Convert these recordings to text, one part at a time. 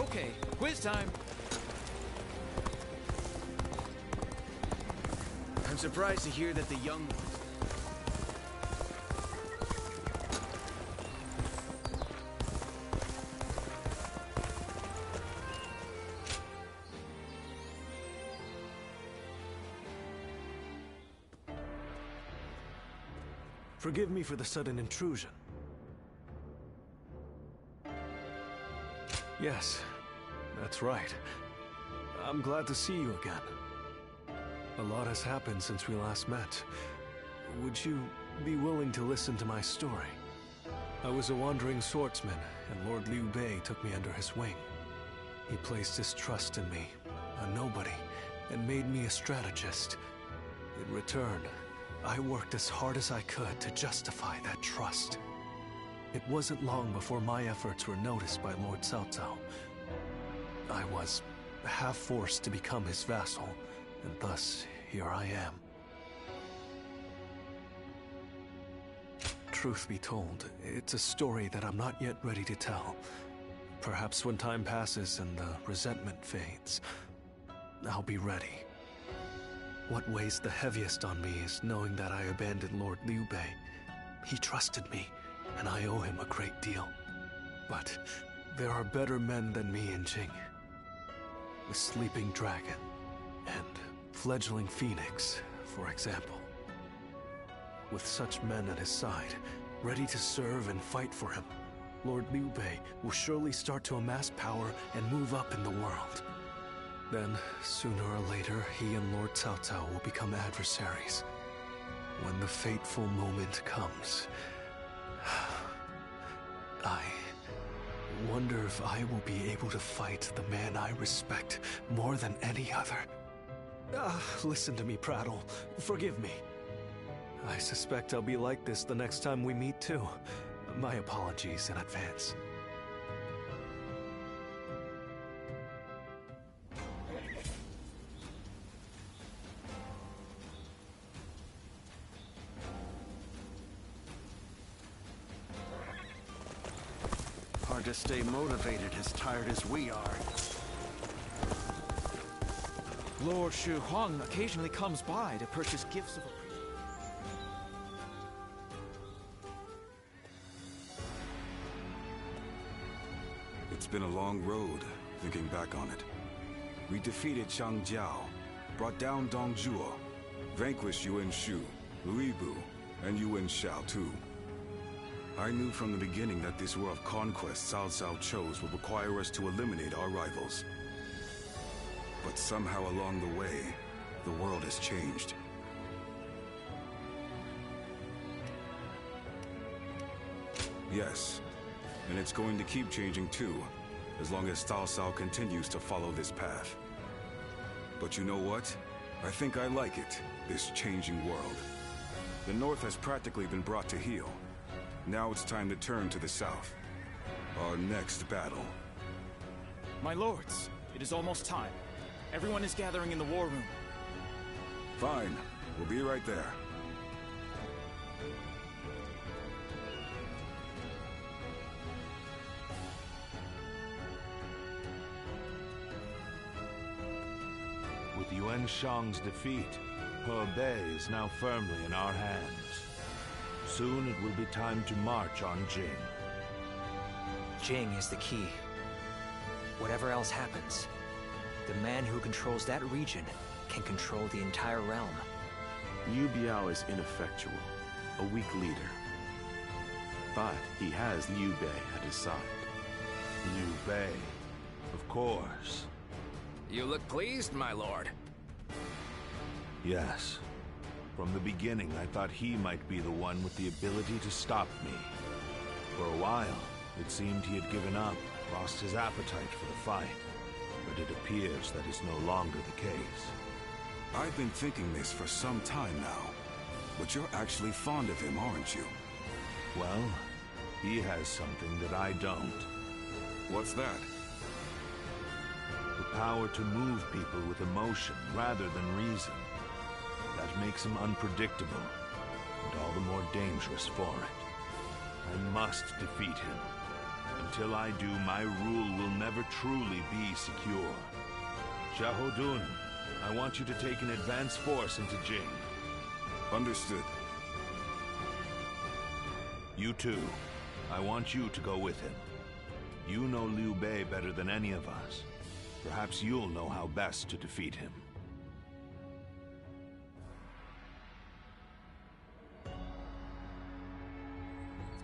Okay, quiz time. I'm surprised to hear that the young ones... Forgive me for the sudden intrusion. Yes, that's right. I'm glad to see you again. A lot has happened since we last met. Would you be willing to listen to my story? I was a wandering swordsman, and Lord Liu Bei took me under his wing. He placed his trust in me, a nobody, and made me a strategist. In return, I worked as hard as I could to justify that trust. It wasn't long before my efforts were noticed by Lord Cao Cao. I was half forced to become his vassal, and thus here I am. Truth be told, it's a story that I'm not yet ready to tell. Perhaps when time passes and the resentment fades, I'll be ready. What weighs the heaviest on me is knowing that I abandoned Lord Liu Bei. He trusted me, and I owe him a great deal. But there are better men than me in Jing. The Sleeping Dragon and Fledgling Phoenix, for example. With such men at his side, ready to serve and fight for him, Lord Liu Bei will surely start to amass power and move up in the world. Then, sooner or later, he and Lord Cao Cao will become adversaries. When the fateful moment comes, I wonder if I will be able to fight the man I respect more than any other. Listen to me prattle. Forgive me. I suspect I'll be like this the next time we meet too. My apologies in advance. Hard to stay motivated as tired as we are. Lord Shu Huang occasionally comes by to purchase gifts of appreciation. It's been a long road, thinking back on it. We defeated Chang Jiao, brought down Dong Zhuo, vanquished Yuan Shu, Lu Bu, and Yuan Shao too. I knew from the beginning that this war of conquest Cao Cao chose would require us to eliminate our rivals. But somehow along the way, the world has changed. Yes, and it's going to keep changing too, as long as Cao Cao continues to follow this path. But you know what? I think I like it, this changing world. The North has practically been brought to heel. Now it's time to turn to the South. Our next battle. My lords, it is almost time. Everyone is gathering in the war room. Fine. We'll be right there. With Yuan Shang's defeat, Hebei is now firmly in our hands. Soon it will be time to march on Jing. Jing is the key. Whatever else happens, the man who controls that region can control the entire realm. Liu Biao is ineffectual, a weak leader. But he has Liu Bei at his side. Liu Bei, of course. You look pleased, my lord. Yes. From the beginning, I thought he might be the one with the ability to stop me. For a while, it seemed he had given up, lost his appetite for the fight. But it appears that is no longer the case. I've been thinking this for some time now. But you're actually fond of him, aren't you? Well, he has something that I don't. What's that? The power to move people with emotion rather than reason. That makes him unpredictable, and all the more dangerous for it. I must defeat him, and Until I do, my rule will never truly be secure. Xiahodun, I want you to take an advance force into Jing. Understood. You too. I want you to go with him. You know Liu Bei better than any of us. Perhaps you'll know how best to defeat him.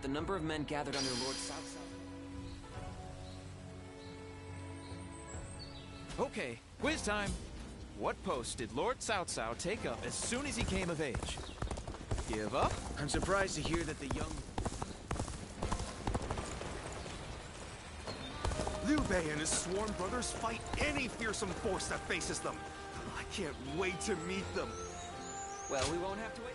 The number of men gathered under Lord Cao Cao. Okay, quiz time. What post did Lord Cao Cao take up as soon as he came of age? Give up? I'm surprised to hear that the young... Liu Bei and his sworn brothers fight any fearsome force that faces them. I can't wait to meet them. Well, we won't have to wait.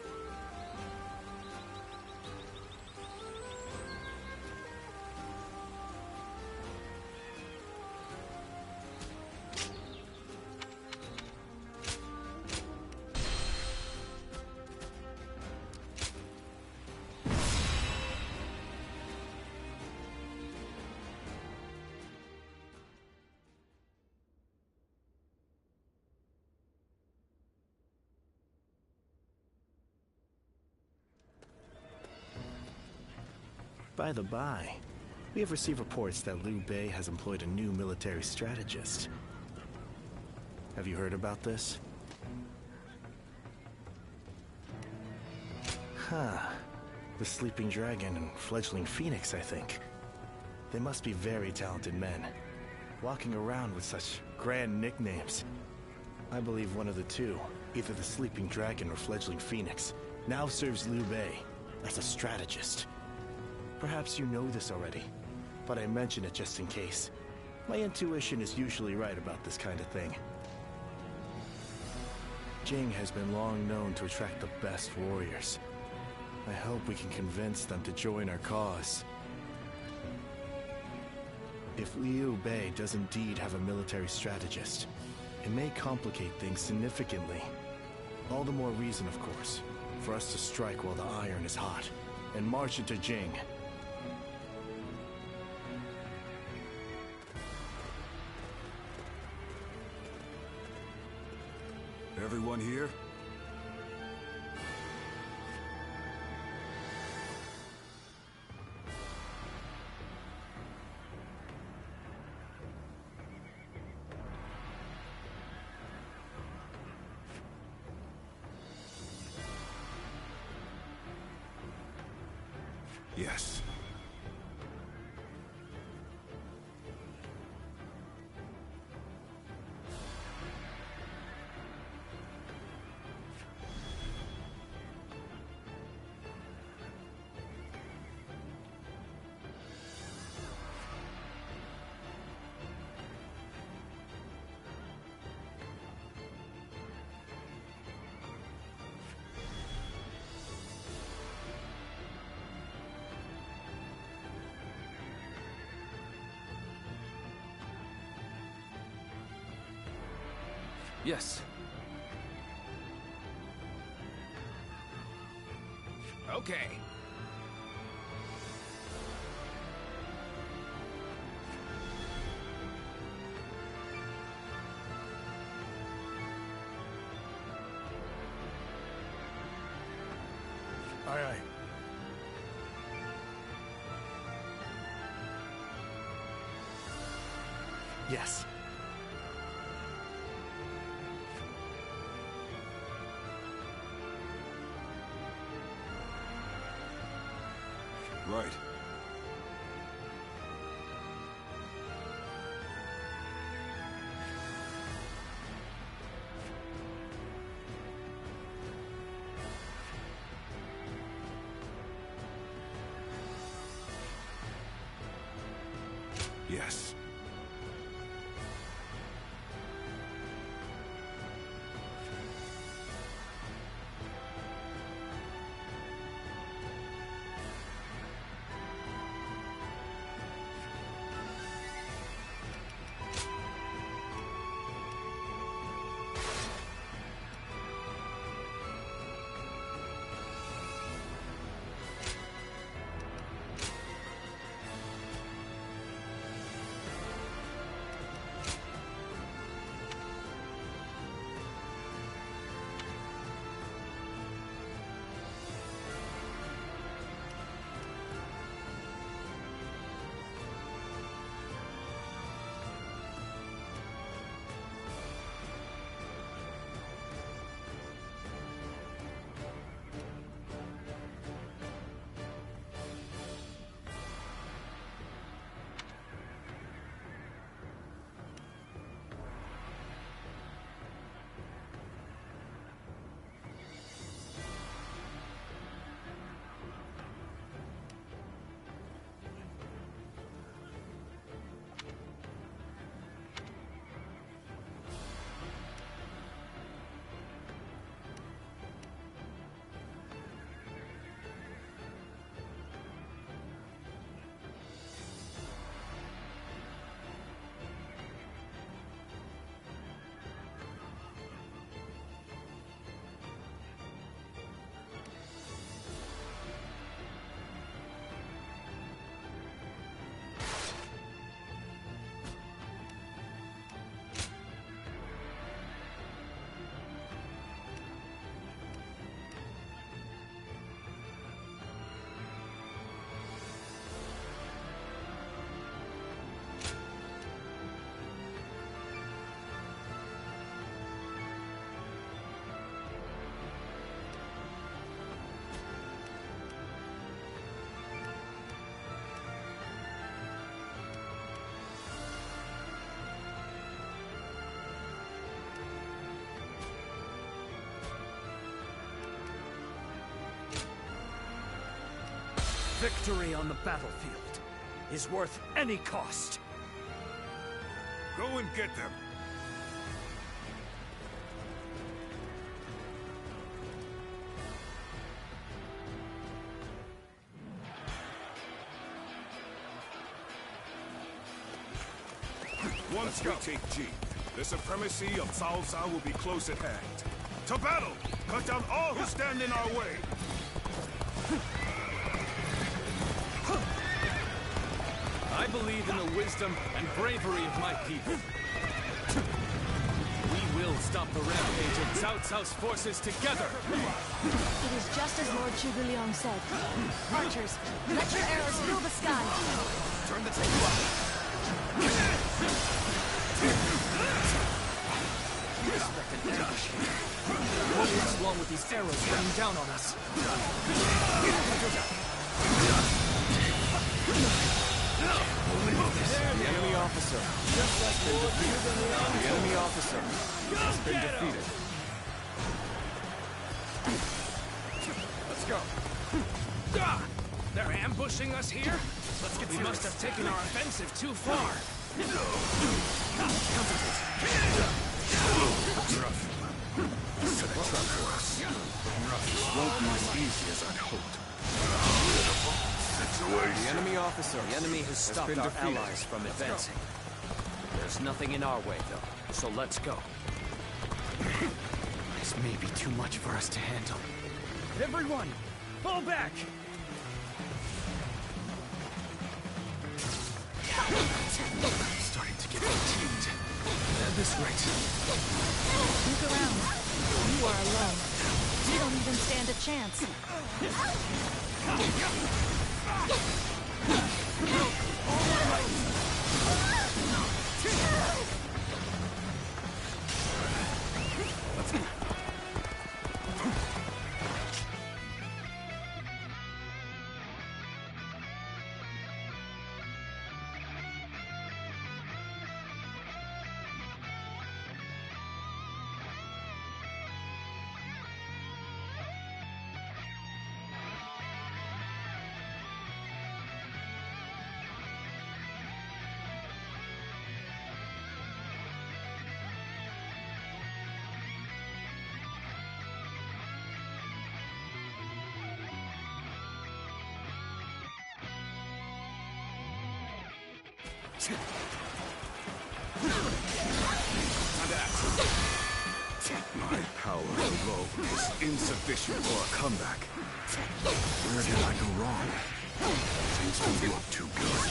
By the by, we have received reports that Liu Bei has employed a new military strategist. Have you heard about this? Huh. The Sleeping Dragon and Fledgling Phoenix, I think. They must be very talented men, walking around with such grand nicknames. I believe one of the two, either the Sleeping Dragon or Fledgling Phoenix, now serves Liu Bei as a strategist. Perhaps you know this already, but I mention it just in case. My intuition is usually right about this kind of thing. Jing has been long known to attract the best warriors. I hope we can convince them to join our cause. If Liu Bei does indeed have a military strategist, it may complicate things significantly. All the more reason, of course, for us to strike while the iron is hot, and march into Jing. Everyone here? Yes. Yes. Okay. Aye, aye. Yes. Right. Yes. Victory on the battlefield is worth any cost. Go and get them. Once we take G, the supremacy of Cao Cao will be close at hand. To battle! Cut down all who stand in our way! I believe in the wisdom and bravery of my people. We will stop the rampage of Cao Cao's forces together! It is just as Lord Zhuge Liang said. Archers, let your arrows fill the sky. Turn the table up. What is wrong with these arrows raining down on us? The enemy officer has been defeated. The enemy officer has been defeated. Let's go. They're ambushing us here? We must have taken our offensive too far. Set a trap for us. Won't be as easy as I'd hoped. The enemy officer The enemy has stopped been our defeated. allies from advancing. There's nothing in our way, though, so let's go. This may be too much for us to handle. Everyone, fall back! I'm starting to get fatigued. At this rate. Look around. You are alone. You don't even stand a chance. My power alone is insufficient for a comeback. Where did I go wrong? Things don't look too good.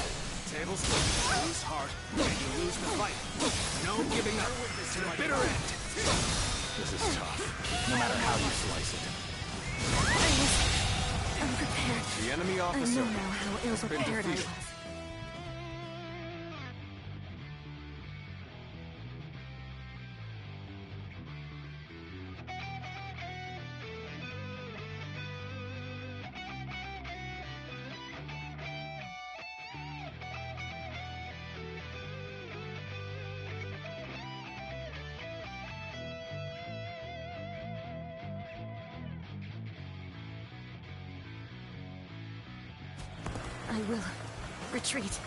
Tables turn. You lose heart, and you lose the fight. No giving up to the bitter end. This is tough, no matter how you slice it. I was unprepared. The enemy I officer know now how has been ill-prepared I defeated. was. I will retreat.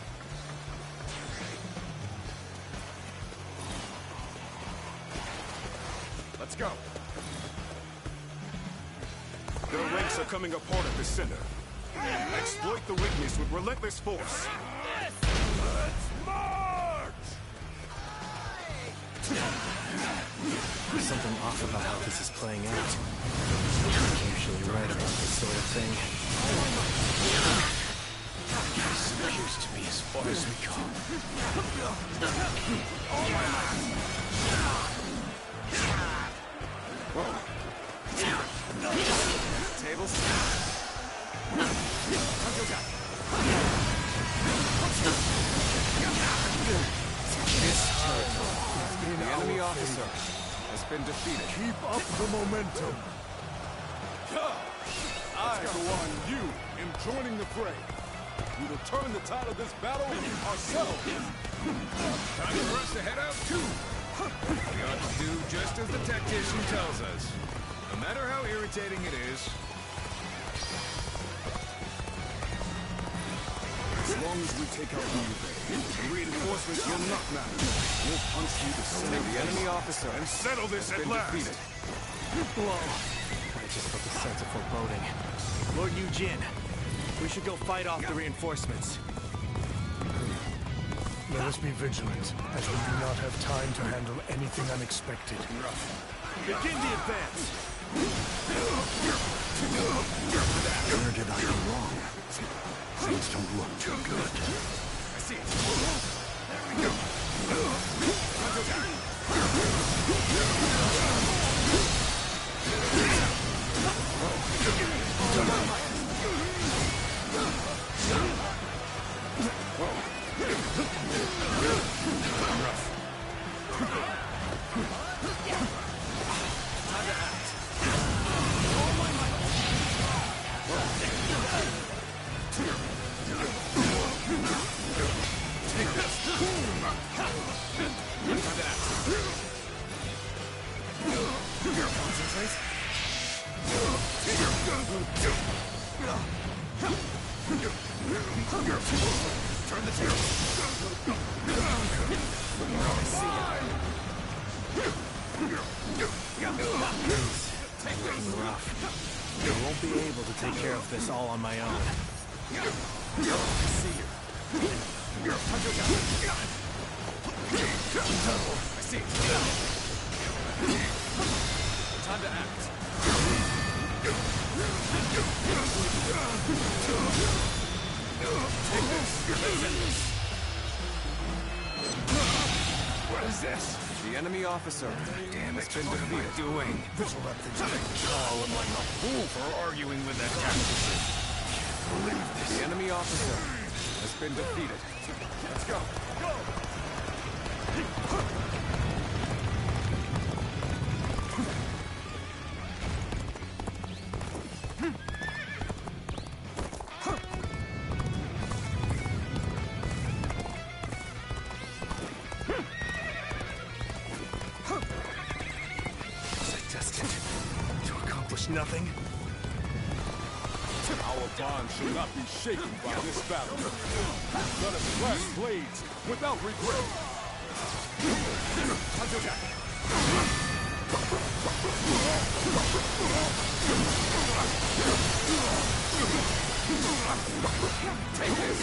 Let's go. Their ranks are coming apart at the center. Exploit the weakness with relentless force. There's something off about how this is playing out. I'm usually right about this sort of thing. This appears to be as far as we go. Tables. The enemy officer has been defeated. Keep up the momentum. I, for one, you, am joining the fray. We will turn the tide of this battle ourselves. Time for us to head out, too. We ought to do just as the tactician tells us. No matter how irritating it is. As long as we take out the reinforcements will not matter. We'll punch you to center The enemy officer and settle this at last. defeated. Whoa. I just felt a sense of foreboding. Lord Eugene, we should go fight off the reinforcements. Let us be vigilant, as we do not have time to handle anything unexpected. Begin the advance! Where did I go wrong? Things don't look too good. I see it. There we go. I won't be able to take care of this all on my own. Time to act. Take this. What is this? The enemy officer. Damn it, what am I doing? This will let things take Oh, am I a fool for arguing with that tactician? Believe this. The enemy officer has been defeated. Let's go. Nothing? Our bond should not be shaken by this battle. Let us clash blades without regret. Take this.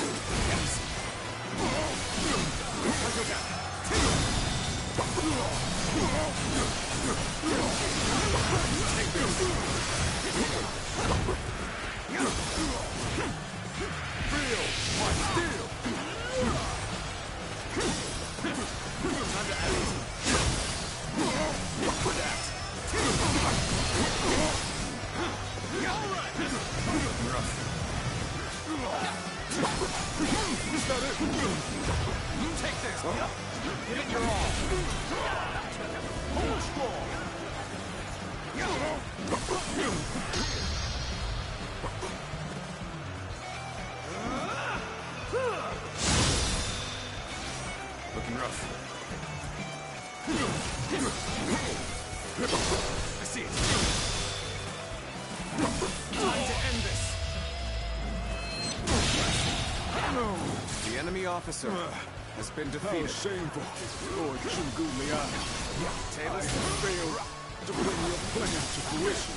Take this. Give it your all. Hold strong. Looking rough. I see it. Time to end this. The enemy officer has been defeated. How shameful, Lord Chungu Liang. Tables Failed to bring your plans to fruition.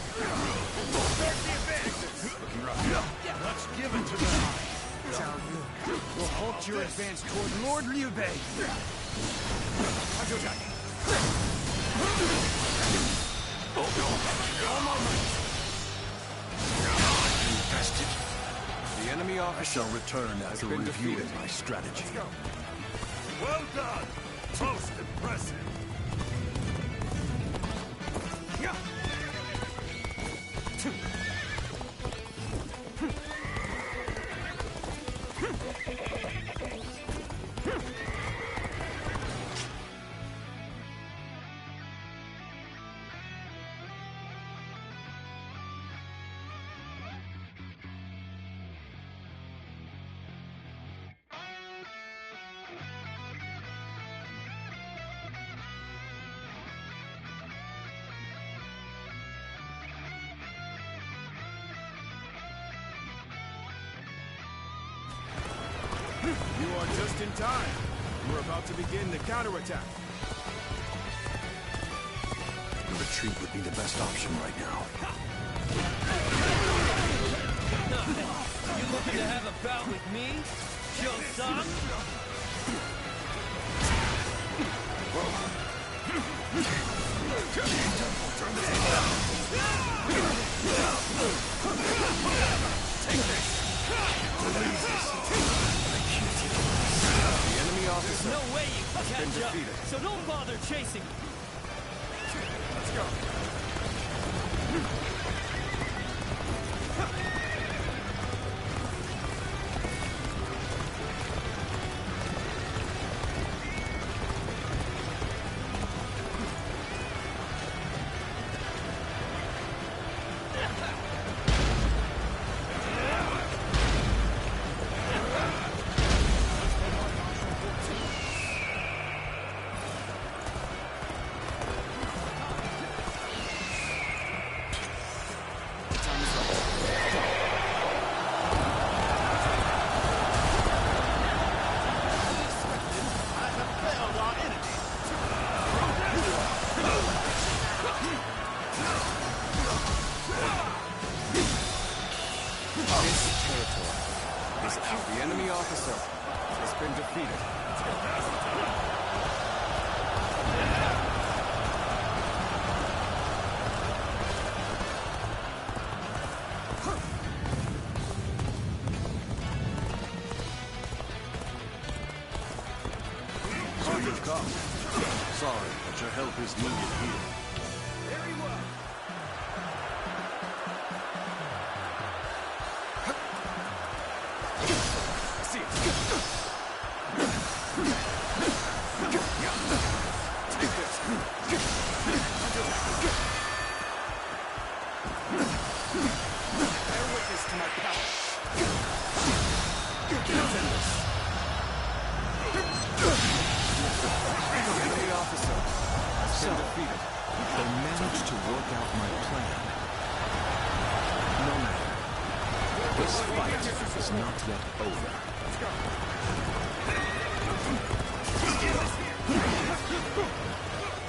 Start the advances. looking rough. Let's give it to them. Tell you, we'll halt your advance toward Lord Liu Bei. The enemy I officer shall return after been reviewing defeated. my strategy. Well done. Most impressive. You are just in time. We're about to begin the counterattack. The retreat would be the best option right now. You looking to have a bout with me? Kyo-san? Take this! The enemy officer. There's no way you can has been catch up, defeated. so don't bother chasing me. Let's go. The enemy officer has been defeated. So you've come. Sorry, but your help is needed here. Very well. See it. Take this. Bear witness to my power. Contend this. The enemy officer has been defeated. They managed to work out my plan. No matter. This fight is not yet over. Let's go.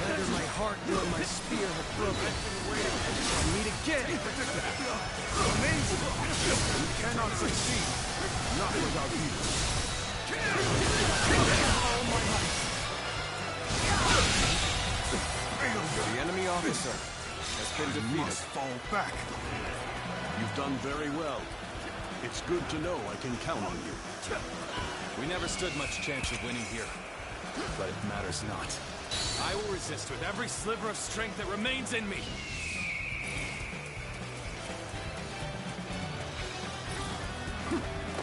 Neither my heart nor my spear have broken. I'll meet again. Amazing! You cannot succeed. Not without you. All my might. The enemy officer has been defeated. You must fall back. You've done very well. It's good to know I can count on you. We never stood much chance of winning here. But it matters not. I will resist with every sliver of strength that remains in me.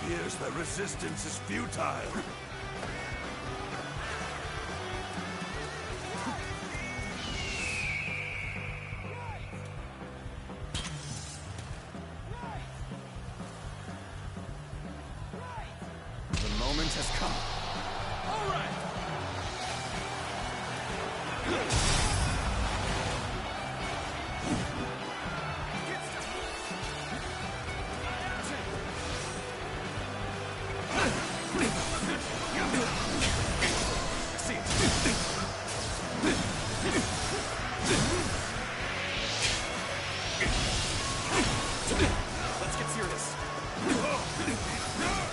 Here's the resistance is futile. The moment has come. All right. See it. Let's get serious.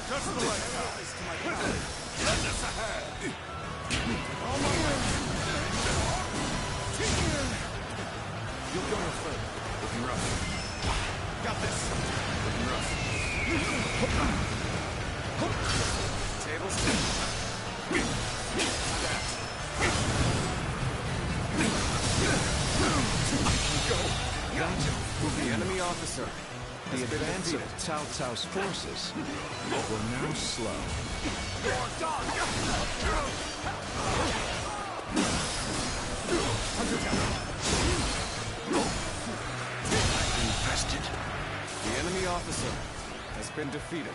Just the right now. Lend us a hand. All my might. You'll go no further. Looking rough. Got this. Looking rough. Tables. That will The be enemy officer. the advance of Cao Cao's forces will now slow. Infested. The enemy officer has been defeated.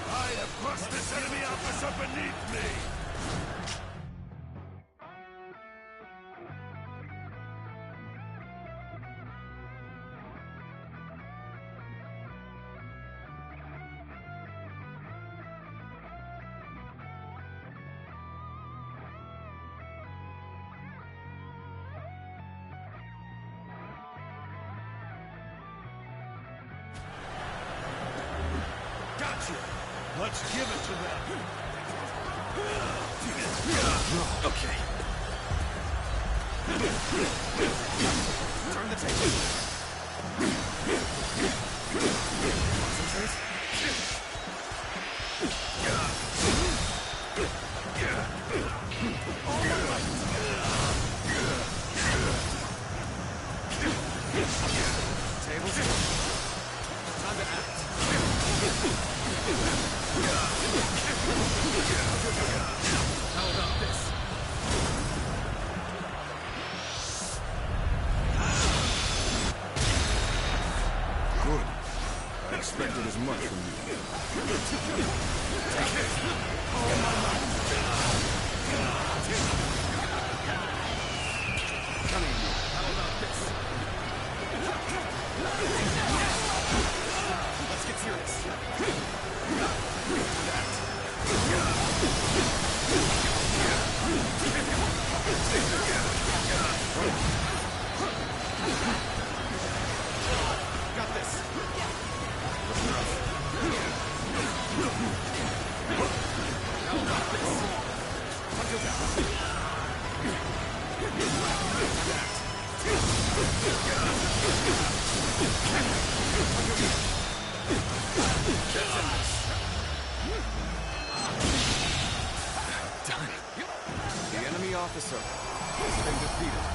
I have crushed this enemy officer beneath me. got you. Let's give it to them. Okay. Turn the table. Concentrate. All my might. Tables. Time to act. How about this? Good. I expected as much from you. Coming. How about this? Let's get serious. Got this. How about this? Punch it down. Done. The enemy officer has been defeated.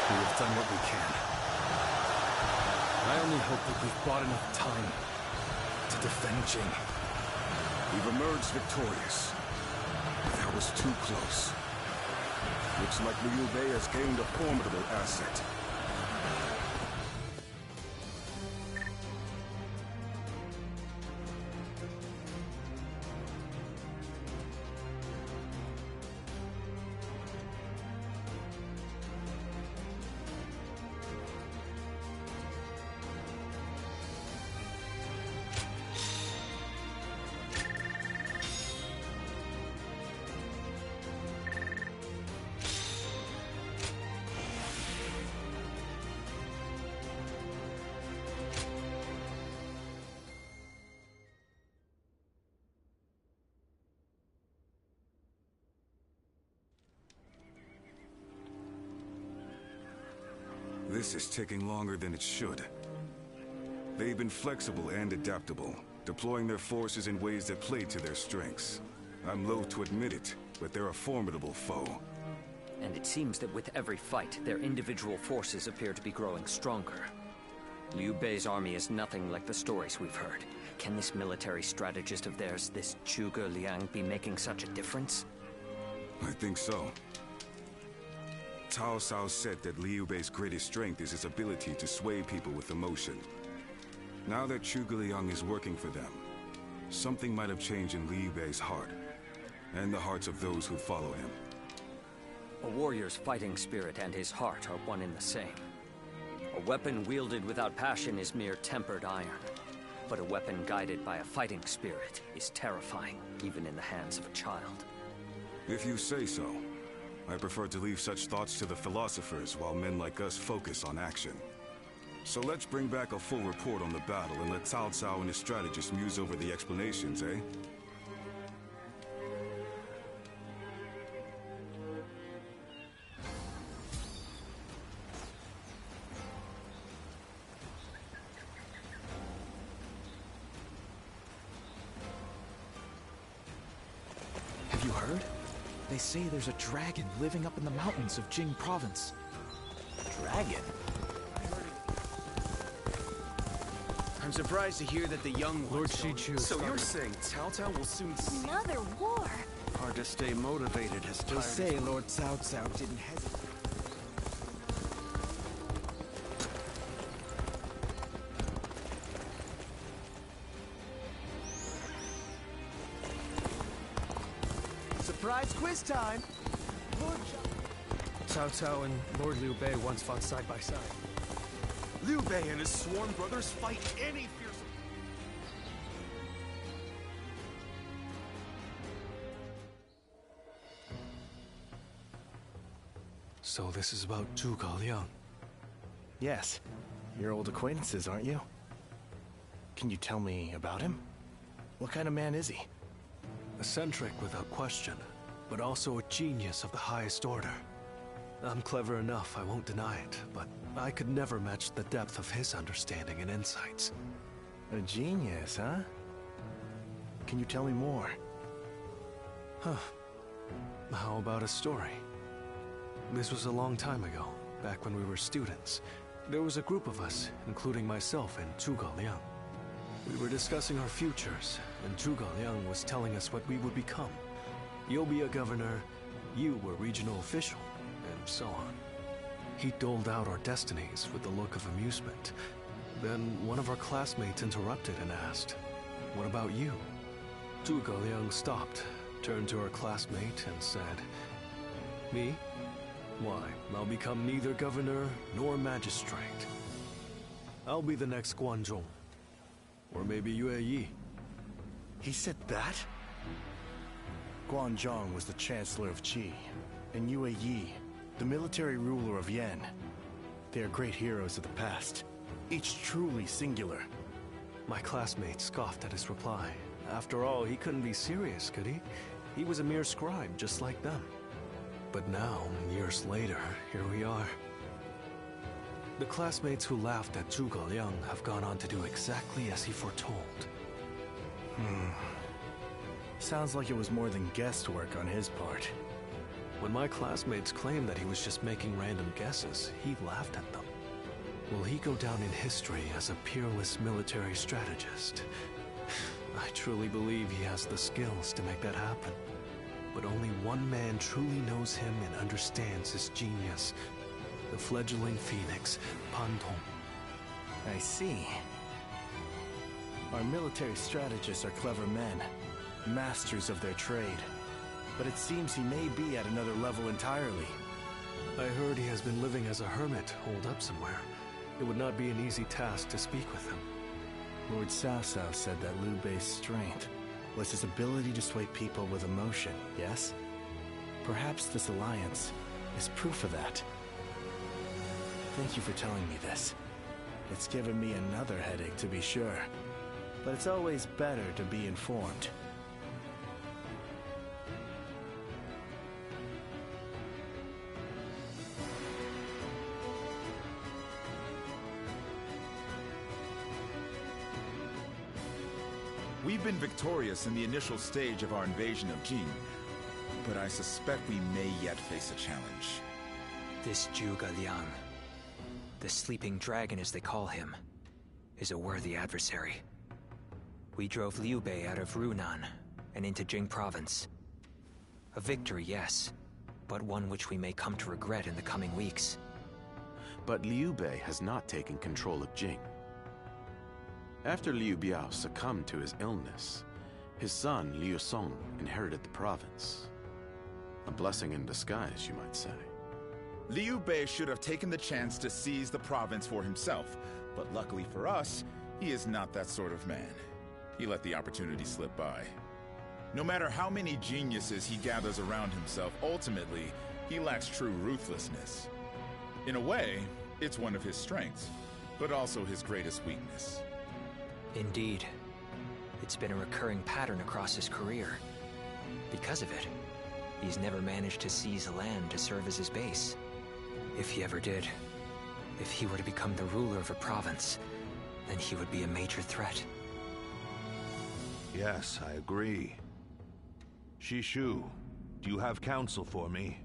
We have done what we can. I only hope that we've bought enough time to defend Jing. We've emerged victorious. That was too close. Looks like Liu Bei has gained a formidable asset. This is taking longer than it should. They've been flexible and adaptable, deploying their forces in ways that play to their strengths. I'm loath to admit it, but they're a formidable foe. And it seems that with every fight, their individual forces appear to be growing stronger. Liu Bei's army is nothing like the stories we've heard. Can this military strategist of theirs, this Zhuge Liang, be making such a difference? I think so. Cao Cao said that Liu Bei's greatest strength is his ability to sway people with emotion. Now that Zhuge Liang is working for them, something might have changed in Liu Bei's heart, and the hearts of those who follow him. A warrior's fighting spirit and his heart are one and the same. A weapon wielded without passion is mere tempered iron. But a weapon guided by a fighting spirit is terrifying, even in the hands of a child. If you say so. I prefer to leave such thoughts to the philosophers while men like us focus on action. So let's bring back a full report on the battle and let Cao Cao and his strategists muse over the explanations, eh? Have you heard? They say there's a dragon living up in the mountains of Jing province. Dragon? I'm surprised to hear that the young Lord Shichu. So you're saying Cao Cao will soon see... Another war? Hard to stay motivated as They tired say Lord Cao Cao didn't hesitate. Surprise quiz time! Cao Cao and Lord Liu Bei once fought side by side. Liu Bei and his sworn brothers fight any fearsome... So this is about Zhuge Liang. Yes. You're old acquaintances, aren't you? Can you tell me about him? What kind of man is he? Eccentric without question, but also a genius of the highest order. I'm clever enough, I won't deny it, but I could never match the depth of his understanding and insights. A genius, huh? Can you tell me more? Huh. How about a story? This was a long time ago, back when we were students. There was a group of us, including myself and Zhuge Liang. We were discussing our futures, and Zhuge Liang was telling us what we would become. You'll be a governor, you were regional official, and so on. He doled out our destinies with a look of amusement. Then one of our classmates interrupted and asked, "What about you?" Zhuge Liang stopped, turned to our classmate and said, "Me? Why, I'll become neither governor nor magistrate. I'll be the next Guanzhong. Or maybe Yue Yi." He said that? Guanzhong was the Chancellor of Qi, and Yue Yi, the military ruler of Yan. They are great heroes of the past, each truly singular. My classmate scoffed at his reply. After all, he couldn't be serious, could he? He was a mere scribe, just like them. But now, years later, here we are. The classmates who laughed at Zhuge Liang have gone on to do exactly as he foretold. Sounds like it was more than guesswork on his part. When my classmates claimed that he was just making random guesses, he laughed at them. Will he go down in history as a peerless military strategist? I truly believe he has the skills to make that happen. But only one man truly knows him and understands his genius. The fledgling phoenix, Pan Tong. I see. Our military strategists are clever men, masters of their trade. But it seems he may be at another level entirely. I heard he has been living as a hermit, holed up somewhere. It would not be an easy task to speak with him. Lord Cao Cao said that Liu Bei's strength was his ability to sway people with emotion, yes? Perhaps this alliance is proof of that. Thank you for telling me this. It's given me another headache, to be sure. But it's always better to be informed. We've been victorious in the initial stage of our invasion of Jin, but I suspect we may yet face a challenge. This Zhuge Liang, the sleeping dragon as they call him, is a worthy adversary. We drove Liu Bei out of Runan and into Jing province. A victory, yes, but one which we may come to regret in the coming weeks. But Liu Bei has not taken control of Jing. After Liu Biao succumbed to his illness, his son Liu Song inherited the province. A blessing in disguise, you might say. Liu Bei should have taken the chance to seize the province for himself, but luckily for us, he is not that sort of man. He let the opportunity slip by. No matter how many geniuses he gathers around himself, ultimately, he lacks true ruthlessness. In a way, it's one of his strengths, but also his greatest weakness. Indeed. It's been a recurring pattern across his career. Because of it, he's never managed to seize a land to serve as his base. If he ever did, if he were to become the ruler of a province, then he would be a major threat. Yes, I agree. Shishu, do you have counsel for me?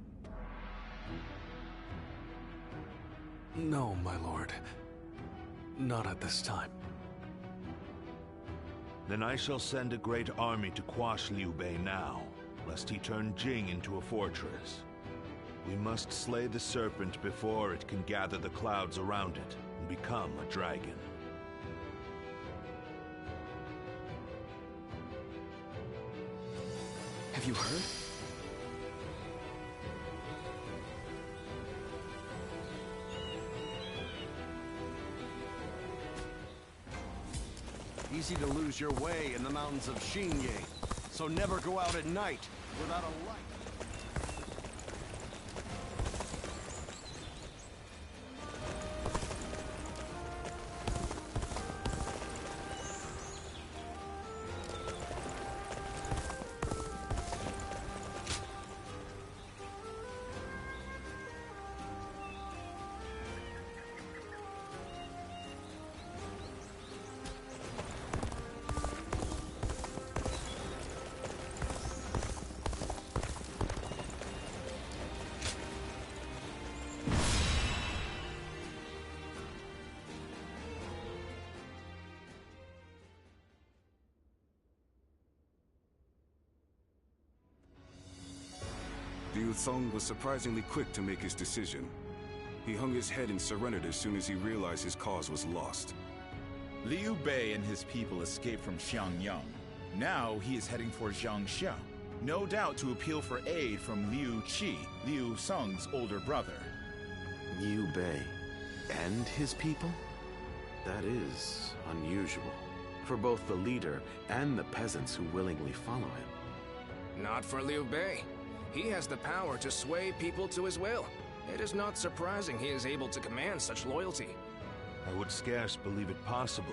No, my lord. Not at this time. Then I shall send a great army to quash Liu Bei now, lest he turn Jing into a fortress. We must slay the serpent before it can gather the clouds around it and become a dragon. Have you heard? Easy to lose your way in the mountains of Xingye, so never go out at night without a light. Liu Song was surprisingly quick to make his decision. He hung his head and surrendered as soon as he realized his cause was lost. Liu Bei and his people escaped from Xiangyang. Now he is heading for Jiangxia, no doubt to appeal for aid from Liu Qi, Liu Song's older brother. Liu Bei and his people? That is unusual for both the leader and the peasants who willingly follow him. Not for Liu Bei. He has the power to sway people to his will. It is not surprising he is able to command such loyalty. I would scarce believe it possible,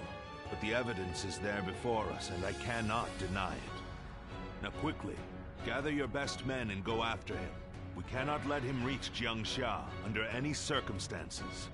but the evidence is there before us, and I cannot deny it. Now quickly, gather your best men and go after him. We cannot let him reach Jiangxia under any circumstances.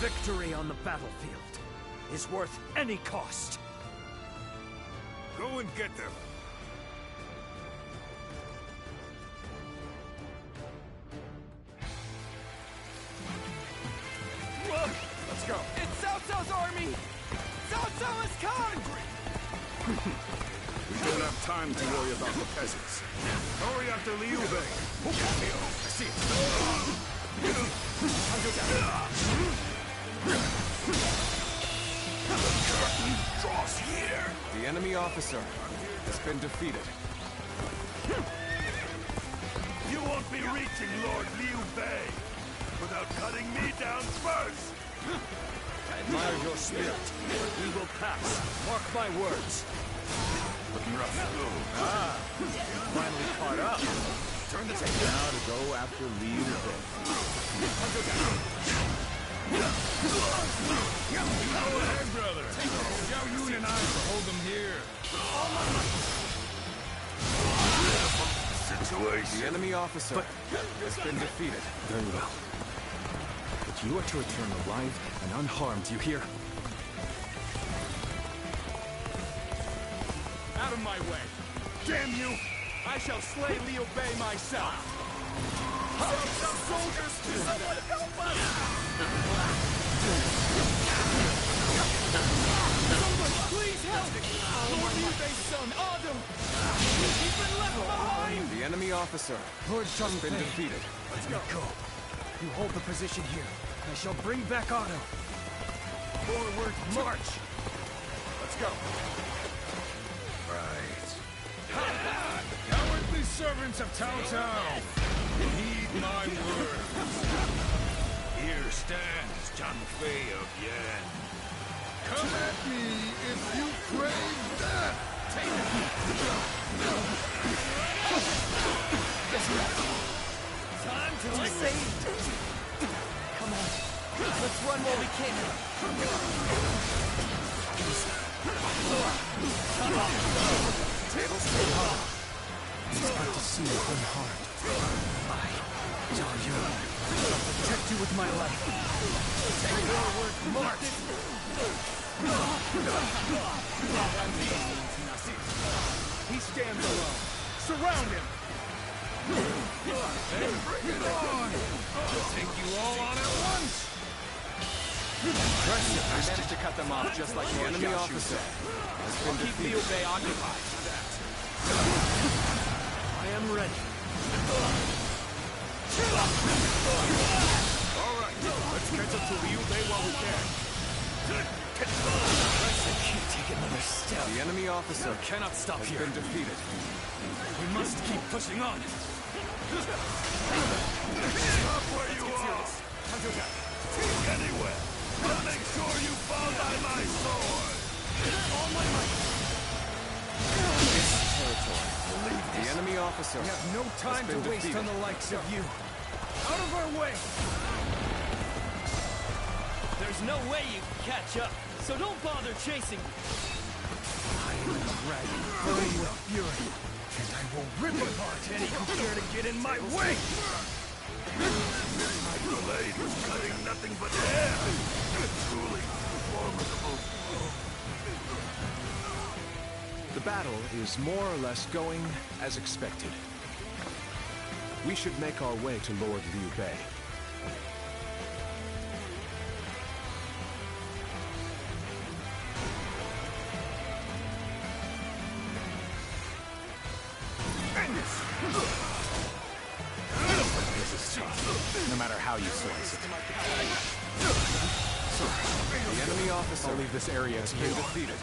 Victory on the battlefield is worth any cost. Go and get them. Look! Let's go. It's Cao Cao's army! Cao Cao has come! We don't have time to worry about the peasants. Hurry after Liu Bei. I see it. The curtain draws here. The enemy officer has been defeated. You won't be reaching Lord Liu Bei without cutting me down first. I admire your spirit, but we will pass. Mark my words. Looking rough. Finally caught up. Turn the tape. Now to go after Liu Bei. Go ahead, brother. Xiao Yun and I will hold them here. Situation. The enemy officer has been defeated. Very well. But you are to return alive and unharmed, you hear? Out of my way. Damn you! I shall slay Liu Bei myself! Some soldiers! Someone help us! Someone please help! Lord Liu Bei's son, Adam! He's been left behind! The enemy officer Lord has been defeated. Let's go. You hold the position here. I shall bring back Otto. Forward, march! Let's go. Right. Cowardly servants of Cao Cao! Heed my words. Here stands Zhang Fei of Yan. Come at me if you crave death! Take it! Time to be saved! Come on, let's run while we can. It's good to see you win hard. I tell you, I'll protect you with my life. Take forward, march! He stands alone. Surround him! Then bring it on! I'll take you all on at once! Impressive. I managed to cut them off just like the enemy officer has been defeated. Liu Bei occupied. I am ready. All right, let's catch up to Liu Bei while we can. I can't take another step. The enemy officer Cannot stop has here. been defeated. We must keep pushing on. Stop where you are! Anywhere! I'll make sure you fall by my sword! All my might. This territory. The enemy officer We have no time to waste on the likes of you. Out of our way! There's no way you can catch up, so don't bother chasing me. I am a dragon burning with fury, and I will rip apart any who dare to get in my way! My blade was cutting nothing but air! Truly formidable. The battle is more or less going as expected. We should make our way to Lord Liu Bei. no matter how you slice it. The enemy officer I'll leave this area to you. defeated.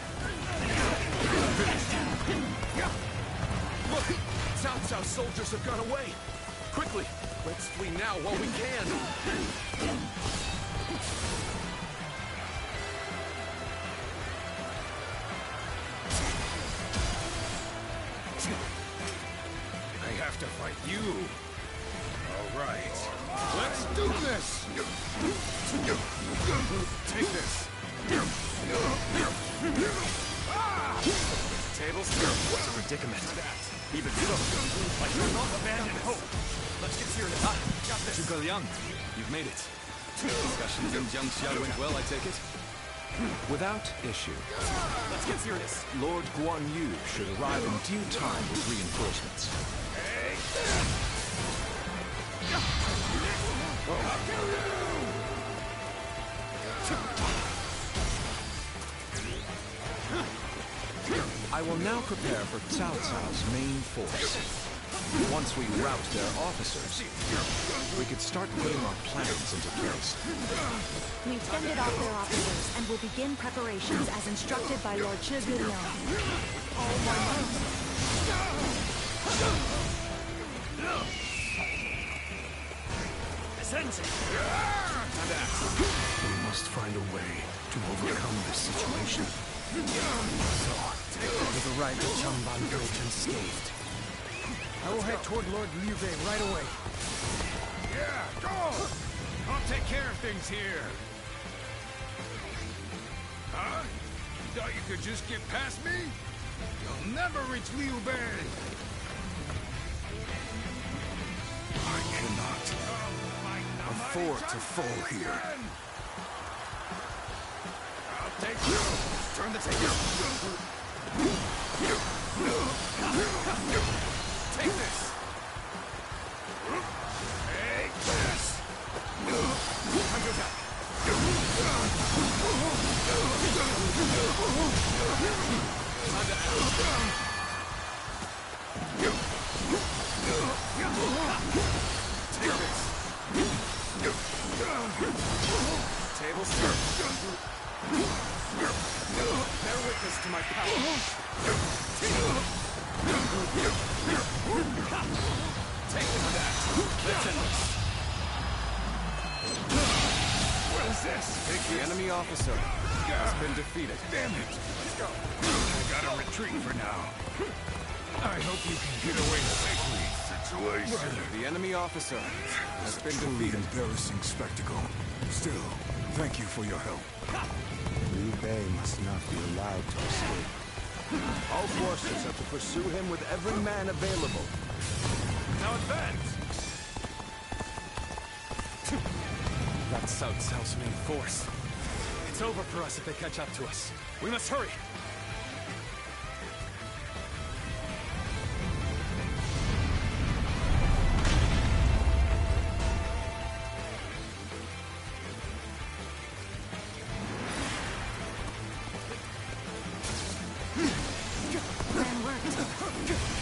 Look! Cao Cao soldiers have got away! Quickly! Let's flee now while we can! I have to fight you! Alright, let's do this! Take this! Tables. What's a predicament? Even so, I shall not abandon hope. Let's get serious. Got this. Zhuge Liang, you've made it. Discussions in Jiangxia went well, I take it? Without issue. Let's get serious. Lord Guan Yu should arrive in due time with reinforcements. I will now prepare for Cao Cao's main force. Once we rout their officers, we could start putting our plans into place. We've fended off their officers and will begin preparations as instructed by Lord Zhuge Liang. All my might. We must find a way to overcome this situation. So, with the right to Changban Bridge unscathed. I will head toward Lord Liu Bei right away. Yeah, go! I'll take care of things here! Huh? You thought you could just get past me? You'll never reach Liu Bei! I cannot afford to fall here. I'll take you! Turn the table! Tables turn. Bear witness to my power. Take that. Let's end this. What is this? The enemy officer has been defeated. Damn it! Let's go. I gotta retreat for now. I hope you can get away safely. Situation. The enemy officer has been Truly defeated. embarrassing spectacle. Still, thank you for your help. Liu Bei must not be allowed to escape. All forces are to pursue him with every man available. Now advance! That's Cao Cao's main force. It's over for us if they catch up to us. We must hurry! Plan worked.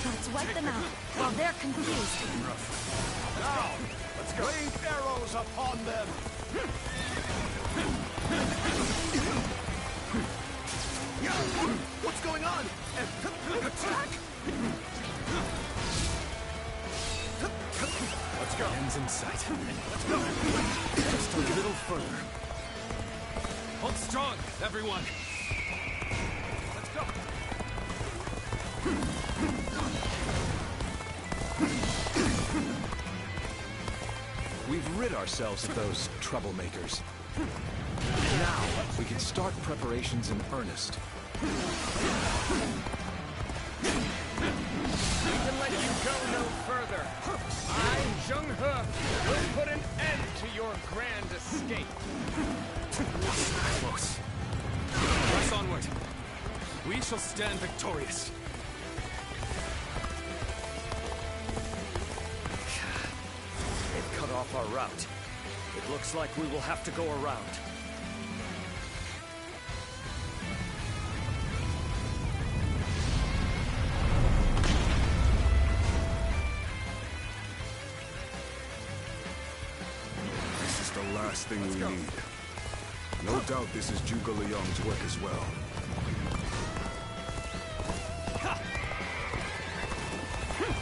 Let's wipe them out while they're confused. Now, let's go. Rain arrows upon them. What's going on? Attack! Let's go. Ends in sight. Let's go. Just a little further. Hold strong, everyone. Let's go. We've rid ourselves of those troublemakers. Now, we can start preparations in earnest. We can let you go no further. I, Zheng He, will put an end to your grand escape. Close. Press onward. We shall stand victorious. They've cut off our route. It looks like we will have to go around. This is the last thing we need. No doubt this is Zhuge Liang's work as well.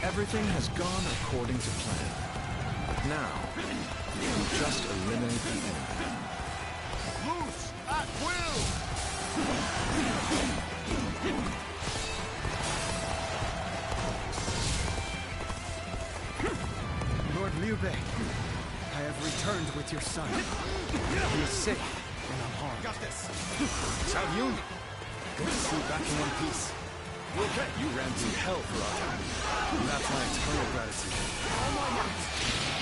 Everything has gone according to plan. Now, we just eliminate the enemy. Loose at will! Lord Liu Bei, I have returned with your son. He is safe and unharmed. Got this. Cao Yun, good to see you back in one piece. You okay? You ran through hell for our time. You have my eternal gratitude. All my might.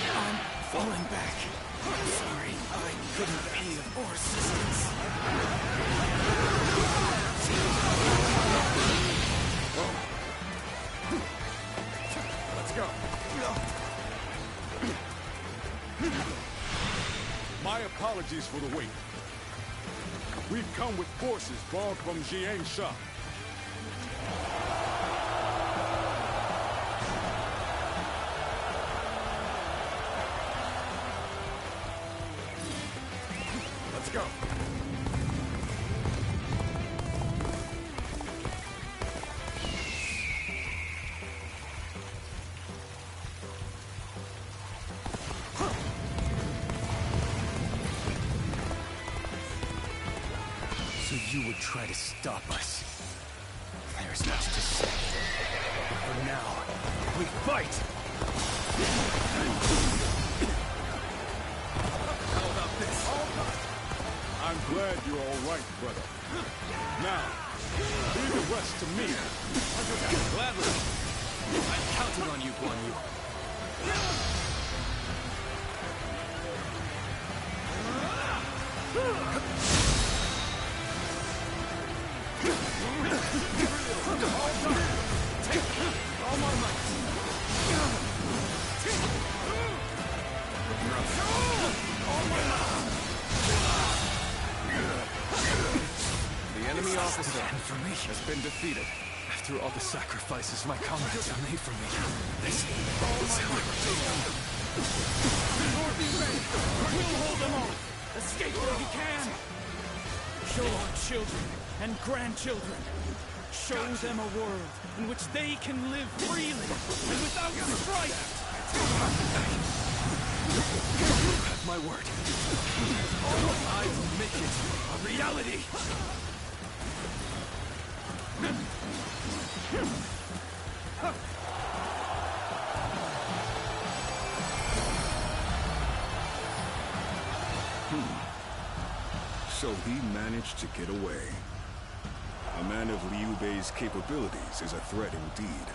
I'm falling back. Sorry, I couldn't be of more assistance. Let's go. My apologies for the wait. We've come with forces borrowed from Jiangsha. Let's go. So you would try to stop us. There's much to say. But for now, we fight! How about this? I'm glad you're all right, brother. Now, leave the rest to me. Gladly. I'm counting on you, Guan Yu. All my might. The enemy officer has been defeated. After all the sacrifices my comrades have made for me, this is how I return. Lord Liu we'll hold them off! Escape where he can! Show our children and grandchildren. Show them a world in which they can live freely and without strife! You have my word. I will make it a reality! So he managed to get away. A man of Liu Bei's capabilities is a threat indeed.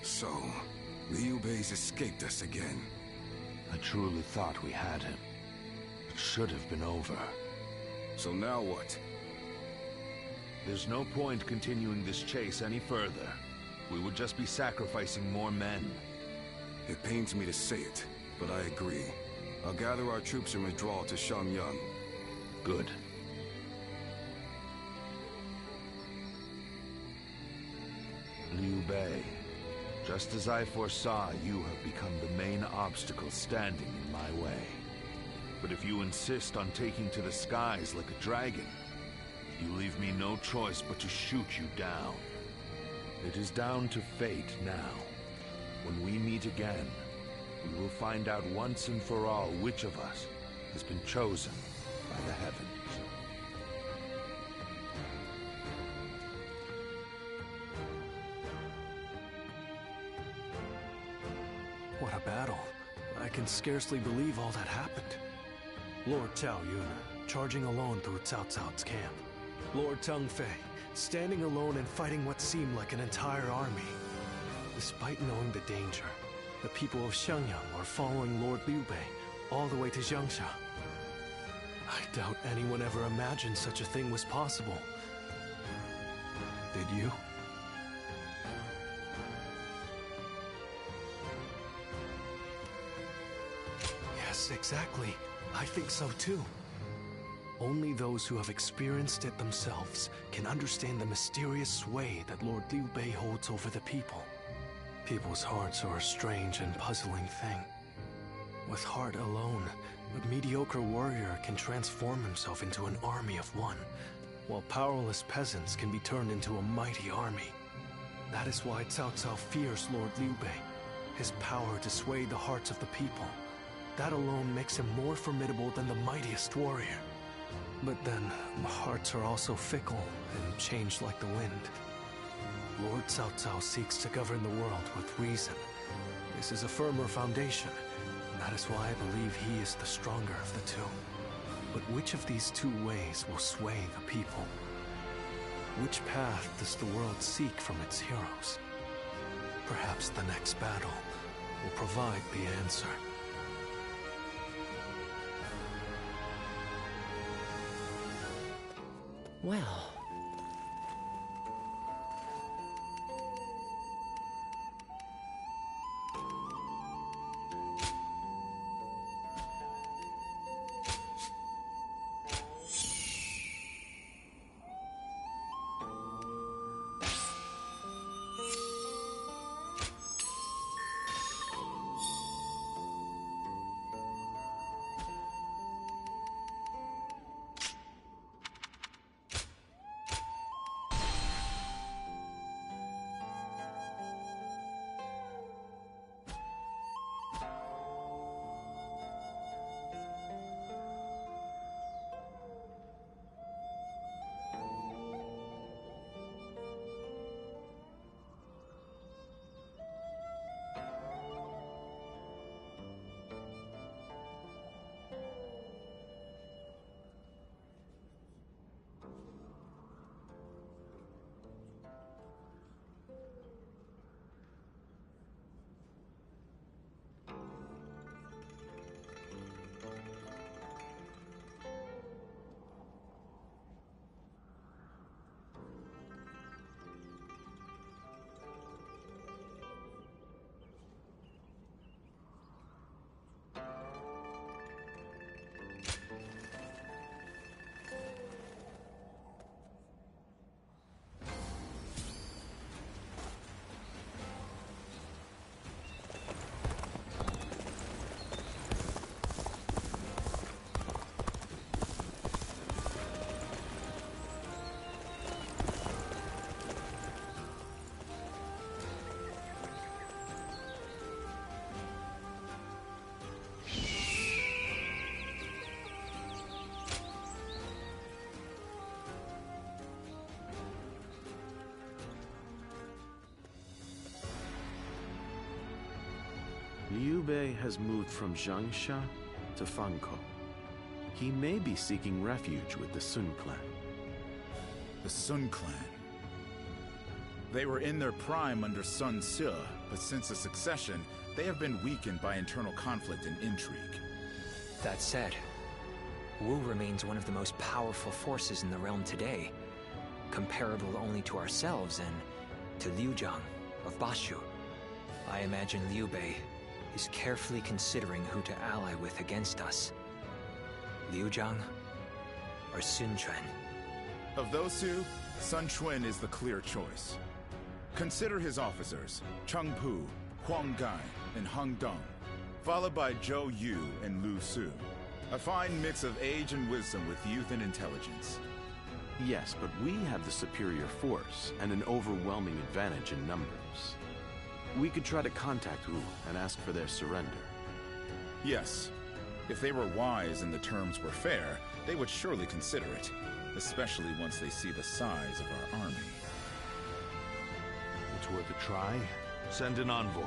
So, Liu Bei's escaped us again. I truly thought we had him. It should have been over. So now what? There's no point continuing this chase any further. We would just be sacrificing more men. It pains me to say it, but I agree. I'll gather our troops and withdraw to Shangyang. Good. Liu Bei, just as I foresaw, you have become the main obstacle standing in my way. But if you insist on taking to the skies like a dragon, you leave me no choice but to shoot you down. It is down to fate now. When we meet again, we will find out once and for all which of us has been chosen by the heavens. What a battle. I can scarcely believe all that happened. Lord Cao Yun, charging alone through Cao Cao's camp. Lord Teng Fei, standing alone and fighting what seemed like an entire army. Despite knowing the danger, the people of Xiangyang are following Lord Liu Bei all the way to Jiangxia. I doubt anyone ever imagined such a thing was possible. Did you? Yes, exactly. I think so too. Only those who have experienced it themselves can understand the mysterious sway that Lord Liu Bei holds over the people. People's hearts are a strange and puzzling thing. With heart alone, a mediocre warrior can transform himself into an army of one, while powerless peasants can be turned into a mighty army. That is why Cao Cao fears Lord Liu Bei, his power to sway the hearts of the people. That alone makes him more formidable than the mightiest warrior. But then, hearts are also fickle and change like the wind. Lord Cao Cao seeks to govern the world with reason. This is a firmer foundation, and that is why I believe he is the stronger of the two. But which of these two ways will sway the people? Which path does the world seek from its heroes? Perhaps the next battle will provide the answer. Well... Bei has moved from Jiangxia to Fangkou. He may be seeking refuge with the Sun clan. The Sun clan. They were in their prime under Sun Ce, but since the succession, they have been weakened by internal conflict and intrigue. That said, Wu remains one of the most powerful forces in the realm today, comparable only to ourselves and to Liu Jiang of Bashu. I imagine Liu Bei is carefully considering who to ally with against us. Liu Jiang or Sun Quan? Of those two, Sun Quan is the clear choice. Consider his officers, Cheng Pu, Huang Gai, and Heng Dong, followed by Zhou Yu and Lu Su. A fine mix of age and wisdom with youth and intelligence. Yes, but we have the superior force and an overwhelming advantage in numbers. We could try to contact Wu and ask for their surrender. Yes. If they were wise and the terms were fair, they would surely consider it, especially once they see the size of our army. It's worth a try. Send an envoy.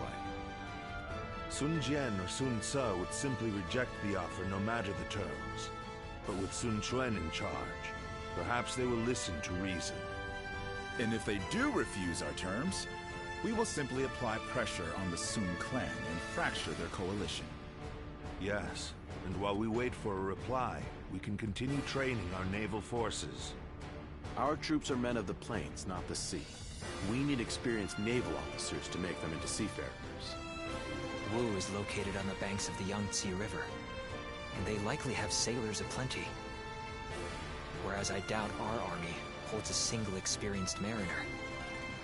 Sun Jian or Sun Ce would simply reject the offer no matter the terms. But with Sun Quan in charge, perhaps they will listen to reason. And if they do refuse our terms, we will simply apply pressure on the Sun clan and fracture their coalition. Yes, and while we wait for a reply, we can continue training our naval forces. Our troops are men of the plains, not the sea. We need experienced naval officers to make them into seafarers. Wu is located on the banks of the Yangtze River, and they likely have sailors aplenty. Whereas I doubt our army holds a single experienced mariner.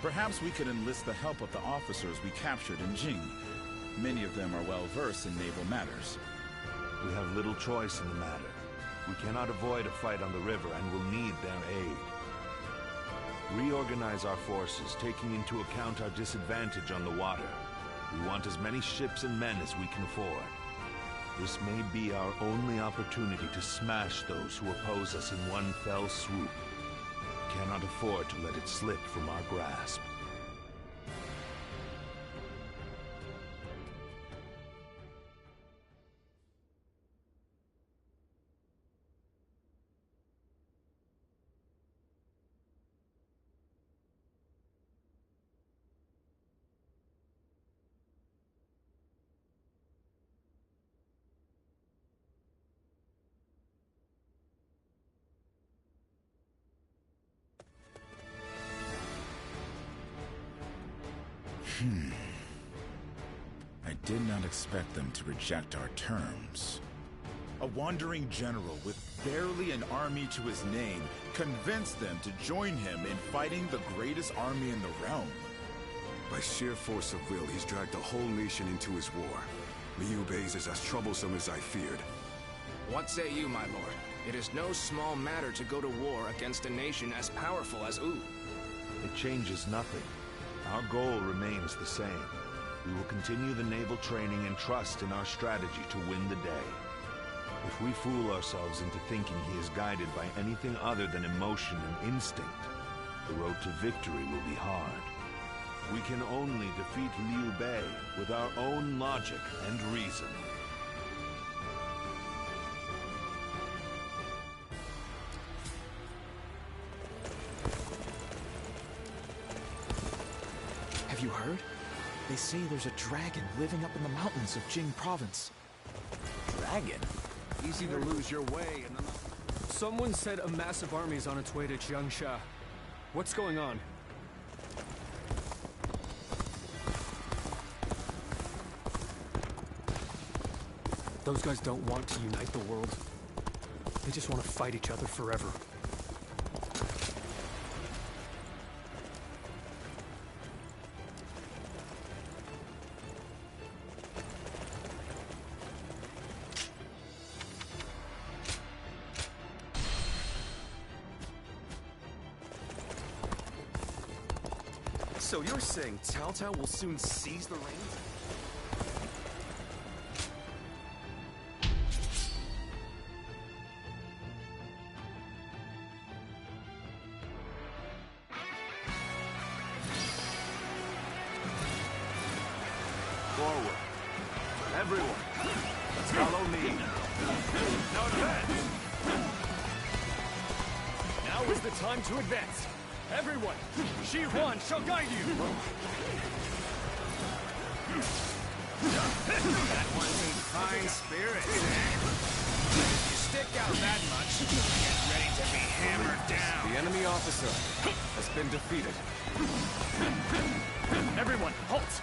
Perhaps we could enlist the help of the officers we captured in Jing. Many of them are well-versed in naval matters. We have little choice in the matter. We cannot avoid a fight on the river and will need their aid. Reorganize our forces, taking into account our disadvantage on the water. We want as many ships and men as we can afford. This may be our only opportunity to smash those who oppose us in one fell swoop. We cannot afford to let it slip from our grasp. I did not expect them to reject our terms. A wandering general with barely an army to his name convinced them to join him in fighting the greatest army in the realm. By sheer force of will, he's dragged the whole nation into his war. Liu Bei's is as troublesome as I feared. What say you, my lord? It is no small matter to go to war against a nation as powerful as Wu. It changes nothing. Our goal remains the same. We will continue the naval training and trust in our strategy to win the day. If we fool ourselves into thinking he is guided by anything other than emotion and instinct, the road to victory will be hard. We can only defeat Liu Bei with our own logic and reason. Have you heard? They say there's a dragon living up in the mountains of Jing province. Dragon? Easy to lose your way and someone said a massive army is on its way to Jiangxia. What's going on? Those guys don't want to unite the world. They just want to fight each other forever. So you're saying Cao Cao will soon seize the reins? Forward. Everyone, let's follow me. Now advance! Now is the time to advance. Everyone, Shi Huan shall guide you. That one's in fine spirits, eh? If you stick out that much, get ready to be hammered down. The enemy officer has been defeated. Everyone, halt!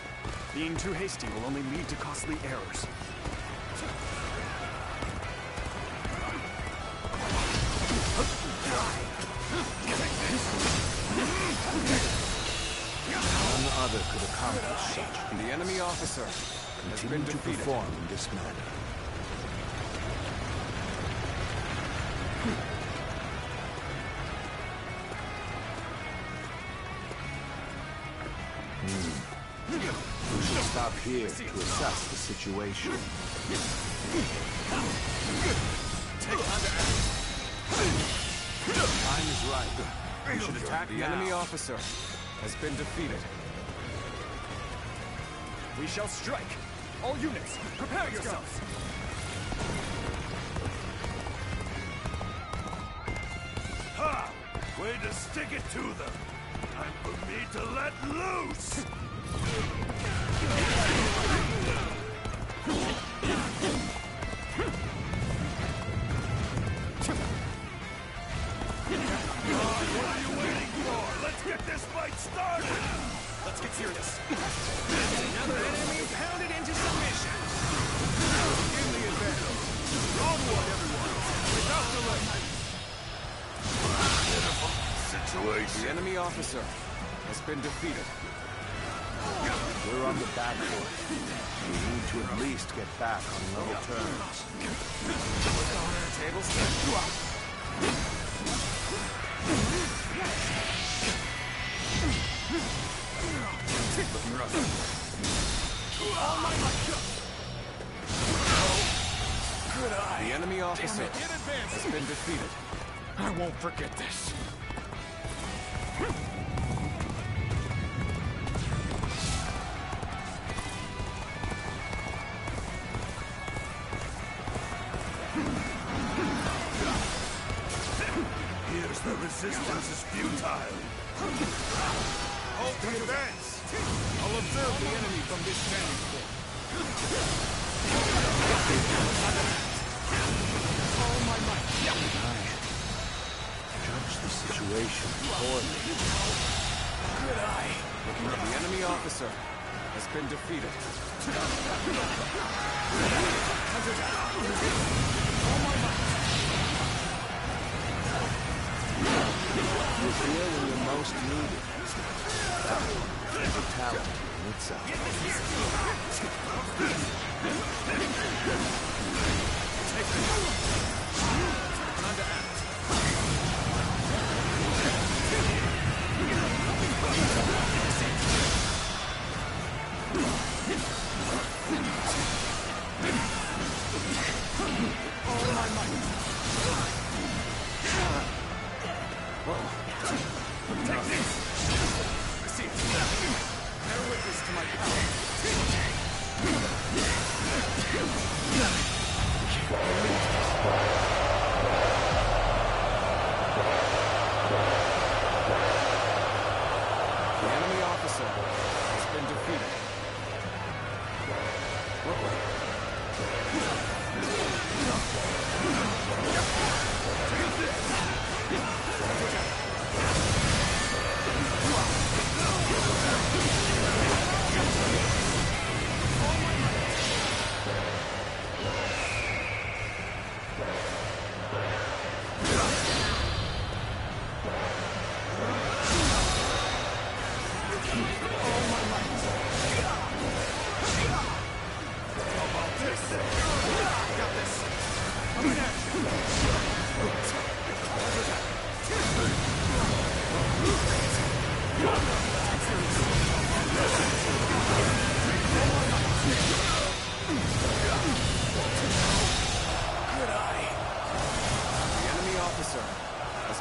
Being too hasty will only lead to costly errors. None other could accomplish such. The enemy officer has been Continue to defeated. perform in this manner. We should stop here to assess the situation. Time is right. We should attack the enemy officer has been defeated. We shall strike. All units, prepare yourselves. Ha! Way to stick it to them. Time for me to let loose. What are you waiting for? Let's get this fight started! Let's get serious. Another enemy pounded into submission. In the advance. Onward, everyone! Without delay! Pitiful situation. The enemy officer has been defeated. We're on the back foot. We need to at least get back on level terms. Tables set. Looking rough. Good eye. The enemy officer has been defeated. I won't forget this. Here's the resistance is futile. Halt the advance! I'll observe the enemy from this vantage point. All my might. Judge the situation poorly. Good eye. Looking at the enemy officer has been defeated. All my might. You're here when you're most needed. It's a talent in itself. Time to act. All my might. Take this. I see it. Bear witness to my power. The enemy officer has been defeated.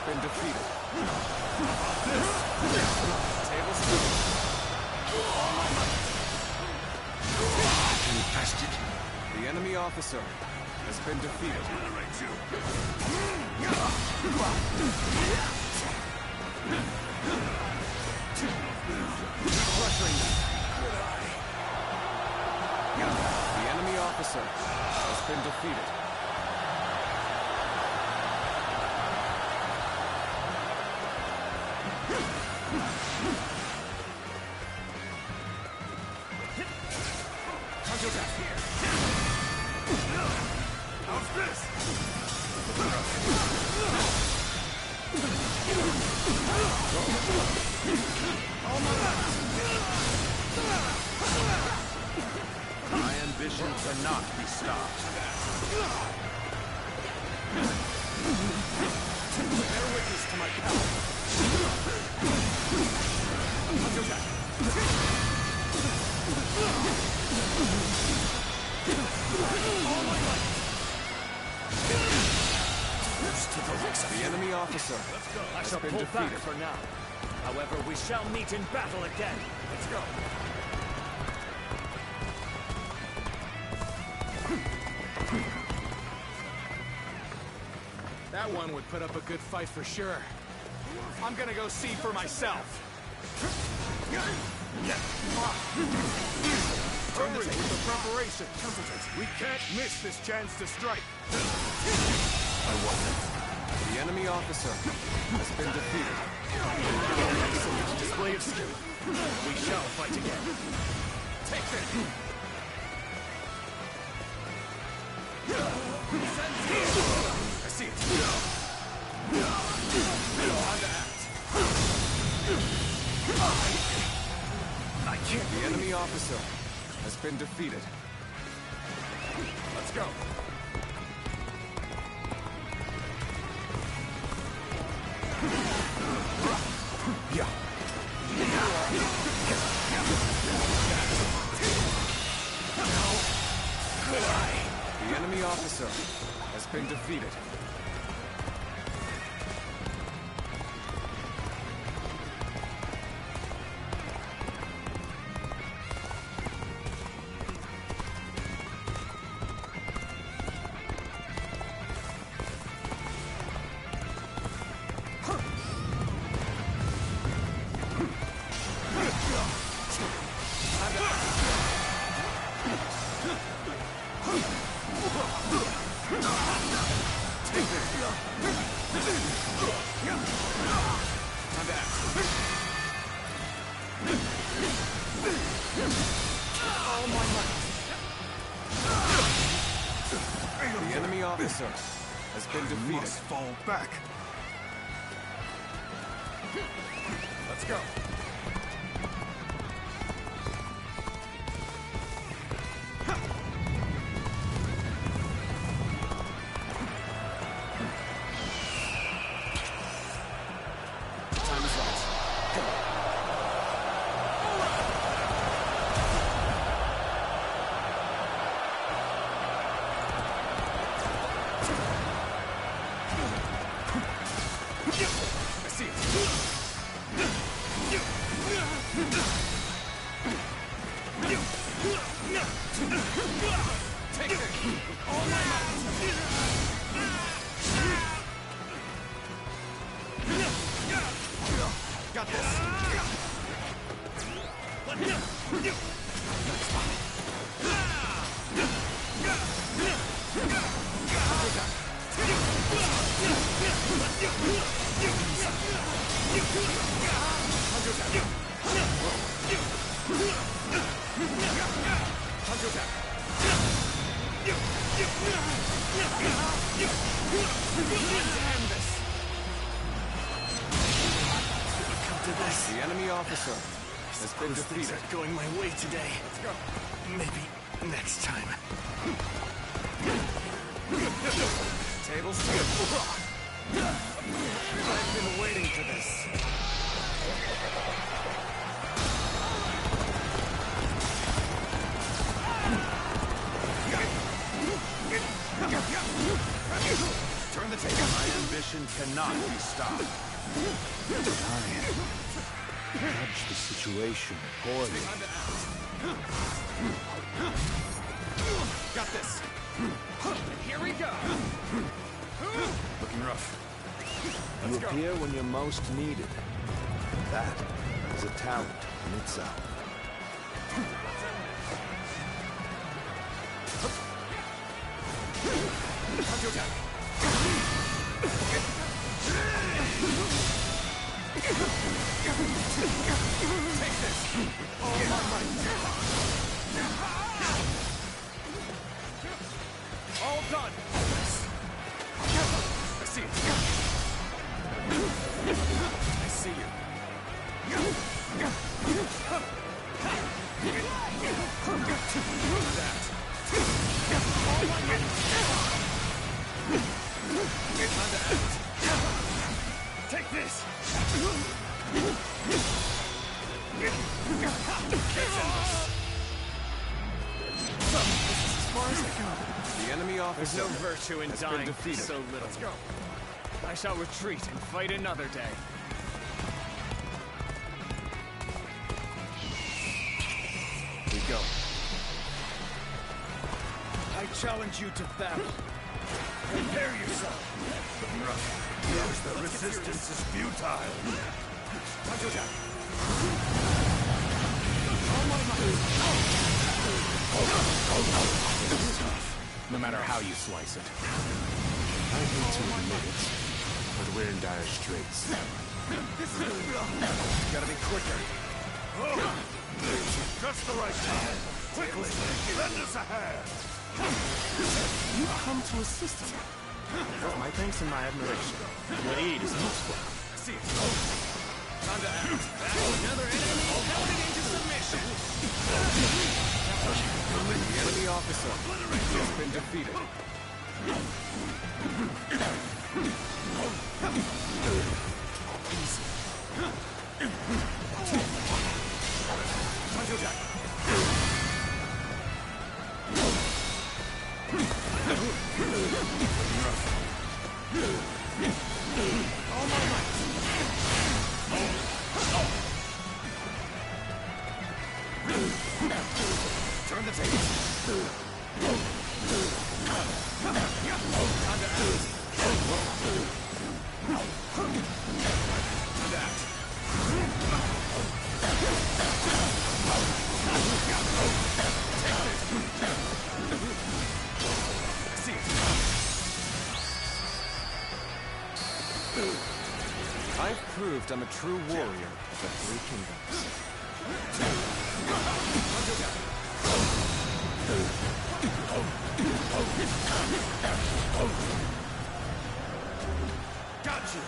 Been defeated. Tables turned. Infested. The enemy officer has been defeated. Crushing them. The enemy officer has been defeated. How's this? My ambition cannot be stopped. Bear witness to my power. The enemy officer I shall has been pull back defeated. for now. However, we shall meet in battle again. Let's go. That one would put up a good fight for sure. I'm gonna go see for myself. Hurry with the preparation. We can't miss this chance to strike. I wasn't. The enemy officer has been defeated. Excellent display of skill. We shall fight again. Take this! I see it. Time to act. I can't. The enemy officer has been defeated. Let's go. Yeah. The enemy officer has been defeated. The enemy officer has been defeated. Must fall back. Let's go. Time is right. I see it. Take it. All my might. Got this. The enemy officer has been Things defeated. aren't going my way today. Let's go. Maybe next time. Tables turn. I've been waiting for this. Turn the table. My ambition cannot be stopped. Judge the situation poorly. Got this. Here we go. Looking rough. Let's go. Appear when you're most needed. That is a talent in itself. Counter attack. Take this. All my might. All done. I see it. I see you. That. All my might. Time to act. Take this. As far as I go. The enemy officer. There's no virtue in has been dying defeated. so little. Let's go. I shall retreat and fight another day. We go. I challenge you to battle. Prepare yourself. The resistance is futile. Counter attack. This is tough, no matter how you slice it. I hate to admit it, but we're in dire straits. Gotta be quicker. Just the right time. Quickly, lend us a hand. You come to assist me. My thanks and my admiration. Your aid is most welcome. See it. Time to act. Another enemy held it into submission. The enemy officer has been defeated. Time to attack. All my might. Turn the tables. Time to act. Time to act. See it. I've proved I'm a true warrior of the Three Kingdoms. Got you.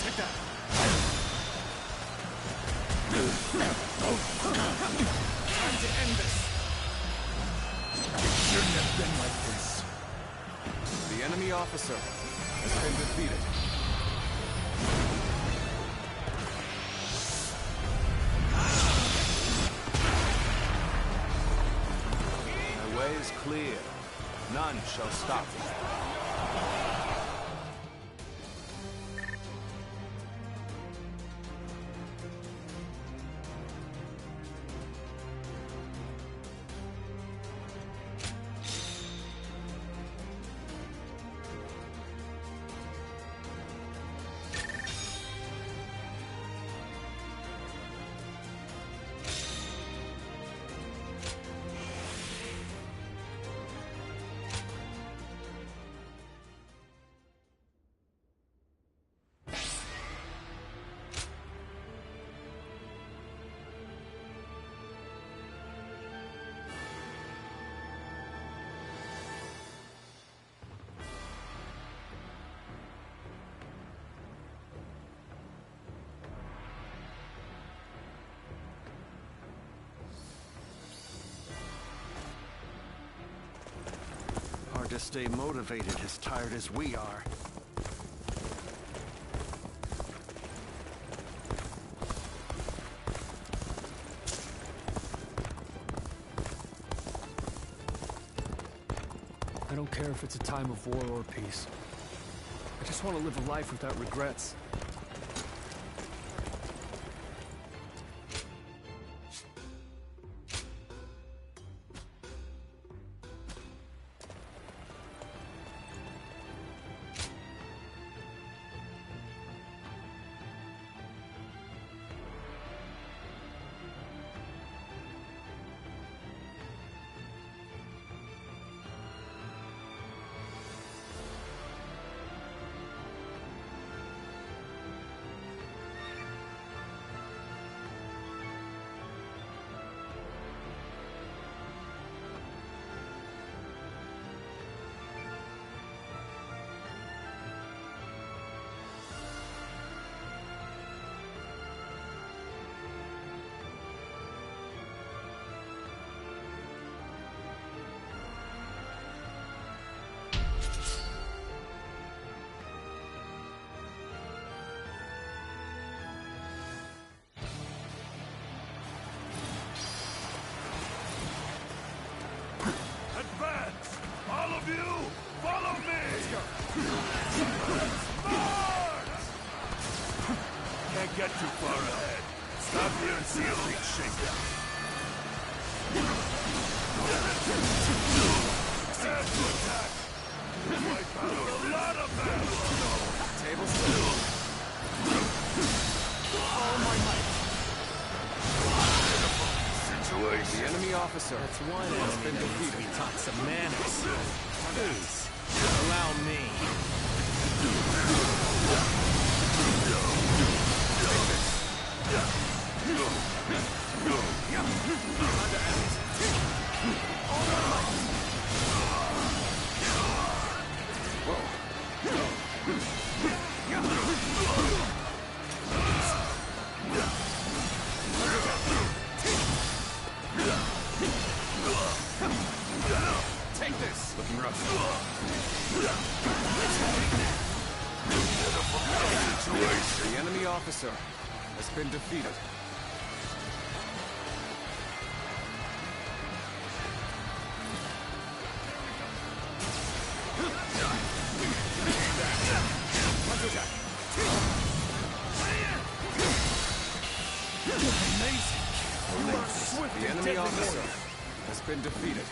Take that. Time to end this. It shouldn't have been like this. The enemy officer has been defeated. My way is clear. None shall stop me. Hard to stay motivated as tired as we are. don't care if it's a time of war or peace. I just want to live a life without regrets. Advance! All of you, follow me! Let's go. Can't get too far ahead. Stop here and see a big shakedown. That's to attack! Wipe out a lot of them! Table still. All my might. Situation. The enemy officer. That's one has been defeated. We taught some manners. Please, allow me. Take this! Looking rough. The enemy officer has been defeated. Amazing! You are swift The and enemy deadly officer warrior. has been defeated.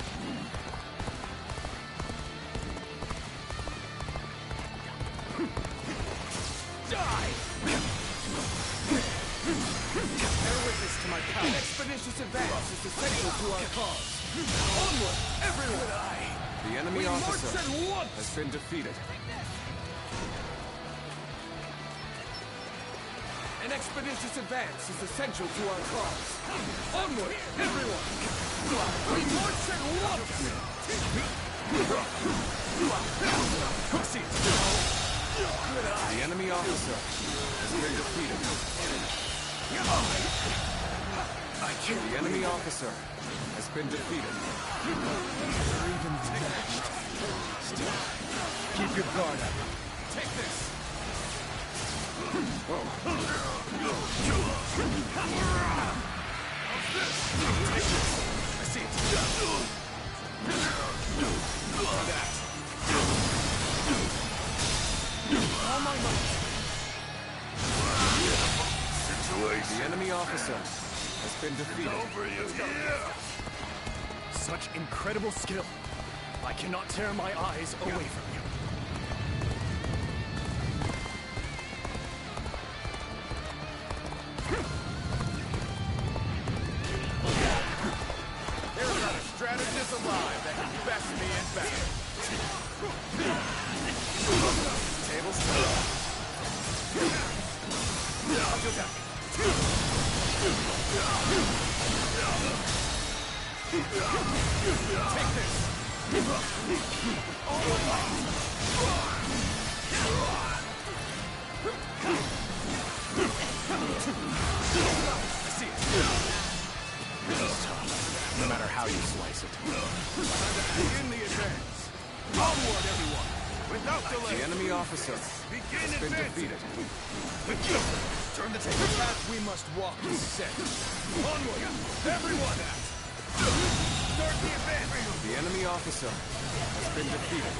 Die! Bear witness to my power. An expeditious advance is essential to our cause. Onward, everyone! The enemy We officer march at once! has been defeated. An expeditious advance is essential to our cause. Onward, everyone! We march at once! The enemy officer has been defeated. The enemy officer has been defeated. Even detached. Still, keep your guard up. Take this! I see it. That. All my might. Situation. The enemy officer has been defeated. Over you here. Such incredible skill. I cannot tear my eyes away from you. There's not a strategist alive that can best me in battle. Table still. Take this! I see it. This is tough, no matter how you slice it. Begin the advance. Onward, everyone. Without delay. The enemy officer Begin has been advancing. defeated. Turn the table. The path we must walk is set. Onward, everyone! Start the advance. The enemy officer has been defeated.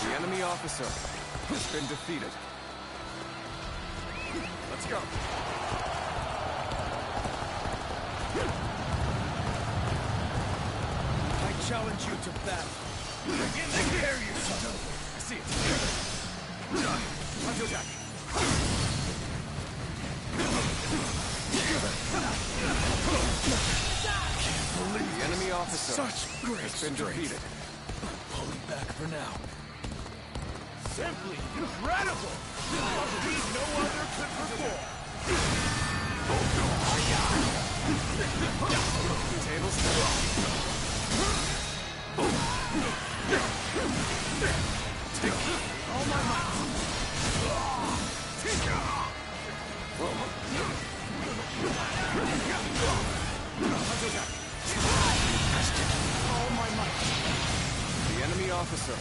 The enemy officer has been defeated. Let's go. I challenge you to battle. Take care of yourself. I see it. Counter attack. The enemy officer Such great has been strength. defeated. Pulling back for now. Simply incredible! No other could perform. Tables Take all my might. All my might. The enemy officer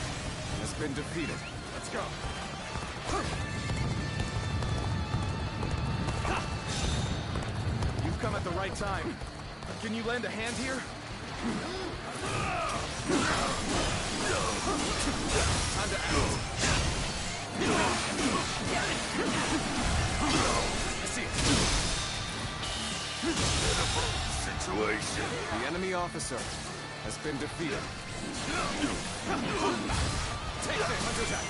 has been defeated. Let's go. You've come at the right time. Can you lend a hand here? Time to act. I see it. Situation. The enemy officer has been defeated. Take this. Counter attack.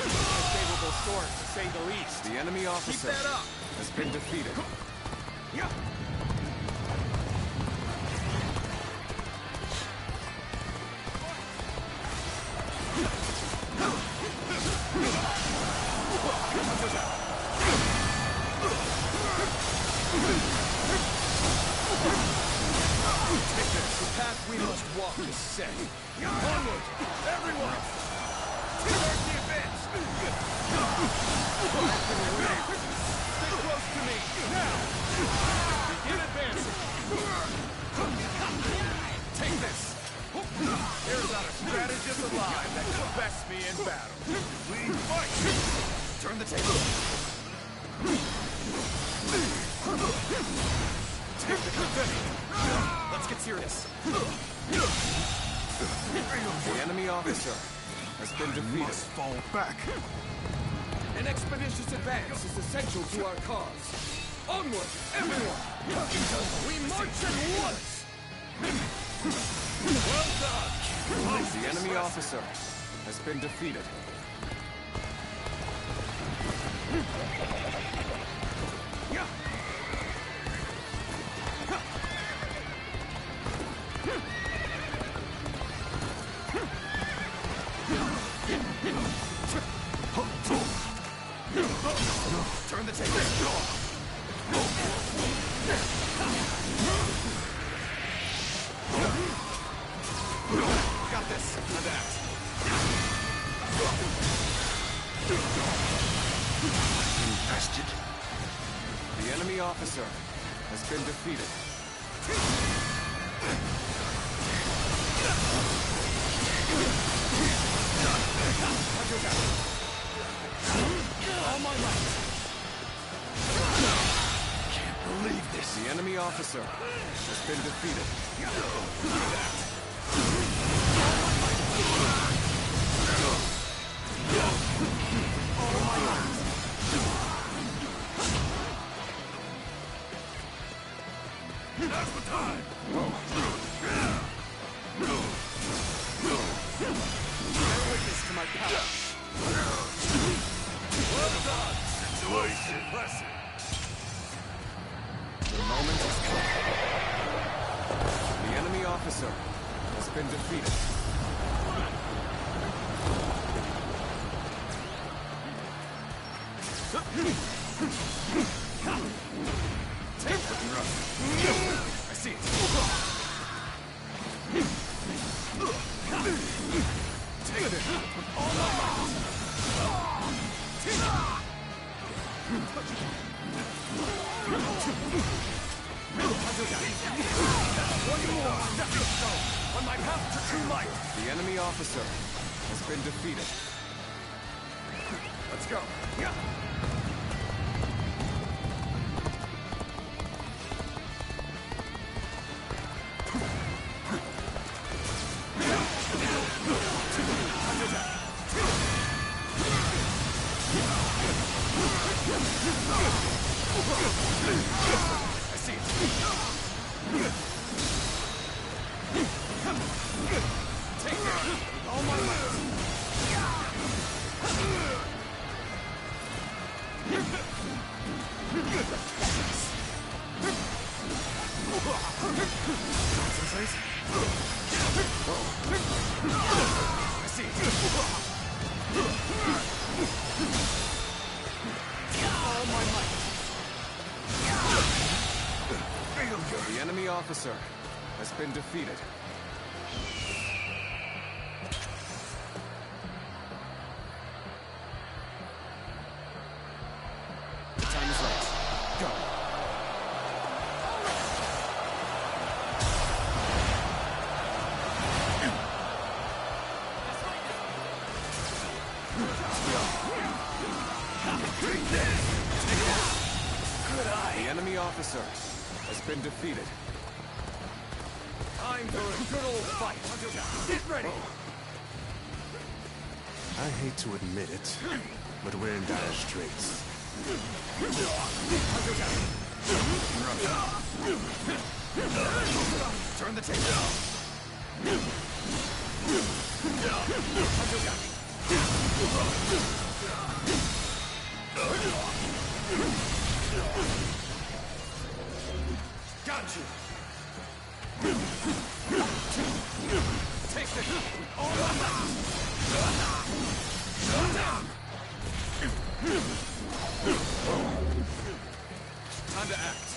Unfavorable sword, to say the least. The enemy officer Keep that up. has been defeated. The path we must walk is set. Onward, everyone! Start the advance! Stay close to me, now! Begin advancing! Take this! There's not a strategist alive that could best me in battle. We fight! Turn the table. Take the confetti! Let's get serious. The enemy officer has been defeated. Must fall back. An expeditious advance is essential to our cause. Onward, everyone! We march at once! Well done. The enemy officer has been defeated. Turn the table. Got this. Time to act. Invested. The enemy officer has been defeated. All my might. Can't believe this. The enemy officer has been defeated. Now's the time. Bear witness to my power. Well done. Situation. Impressive. The moment has come. The enemy officer has been defeated. Take it. I see it. Take it with all my might. One more stepping stone on my path to true light. The enemy officer has been defeated. Let's go. I see it. Take it. All my might. Concentrate. I see it. All my might. The enemy officer has been defeated. The time is right. Go. Good eye. The enemy officer has been defeated. Time for a good old fight. Get ready. I hate to admit it, but we're in dire straits. Turn the table. Got you. Take this. All my might. Time to act.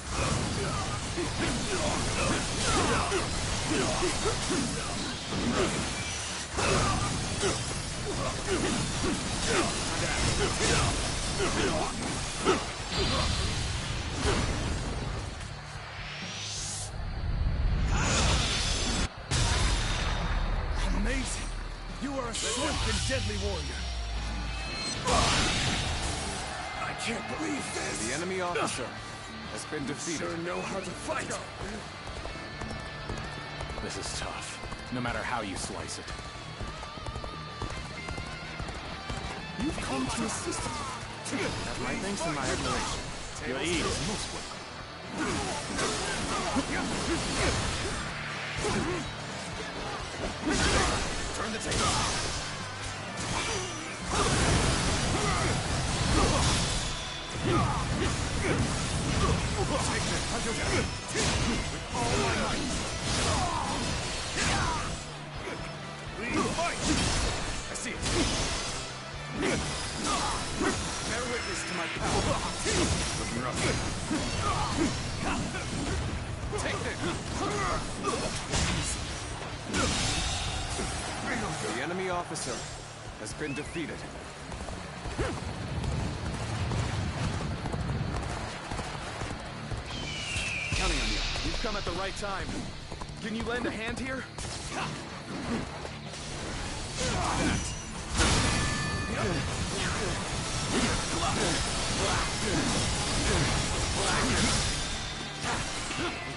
Amazing! You are a swift and deadly warrior. I can't believe this. The enemy officer has been defeated. Sure know how to fight. This is tough, no matter how you slice it. You've come to assist me. Have my thanks and my admiration. Your aid is most welcome. Turn the table. Take this. With all my might. We fight. I see it. Bear witness to my power. Looking rough. Take this. The enemy officer has been defeated. Counting on you. You've come at the right time. Can you lend a hand here?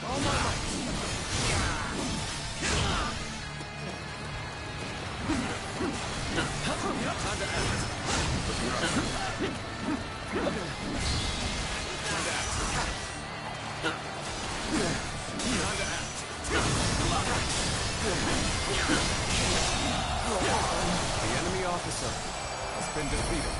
All my might. Time to act. The enemy officer has been defeated.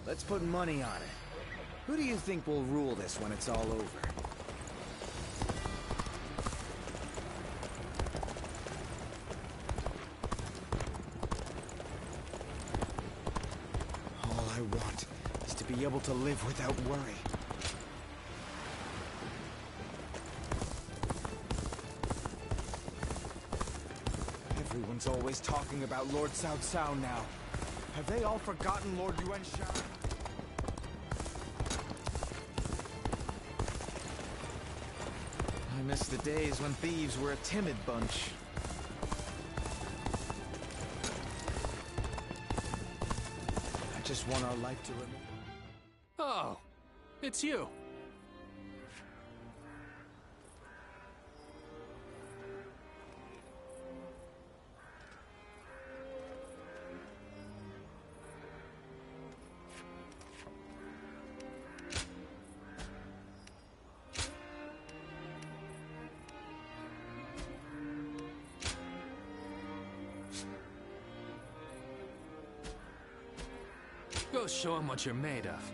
Let's put money on it. Who do you think will rule this when it's all over? All I want is to be able to live without worry. Everyone's always talking about Lord Cao Cao now. Have they all forgotten Lord Yuan Sha? I miss the days when thieves were a timid bunch. I just want our life to remain. Oh, it's you. Go show him what you're made of.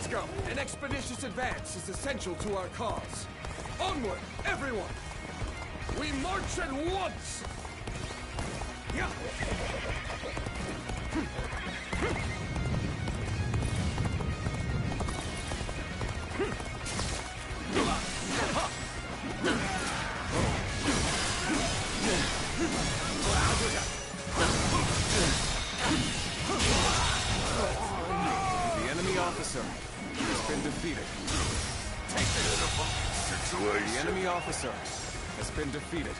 Go! An expeditious advance is essential to our cause. Onward, everyone! We march at once! Yeah! The enemy officer has been defeated. Take this situation. The enemy officer has been defeated.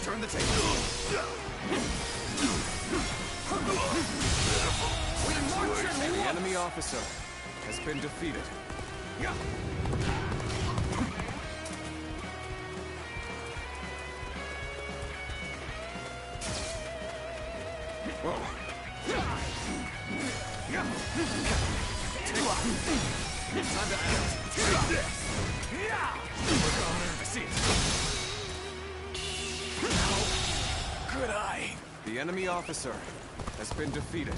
Turn the table. The enemy officer has been defeated. Could I? The enemy officer has been defeated.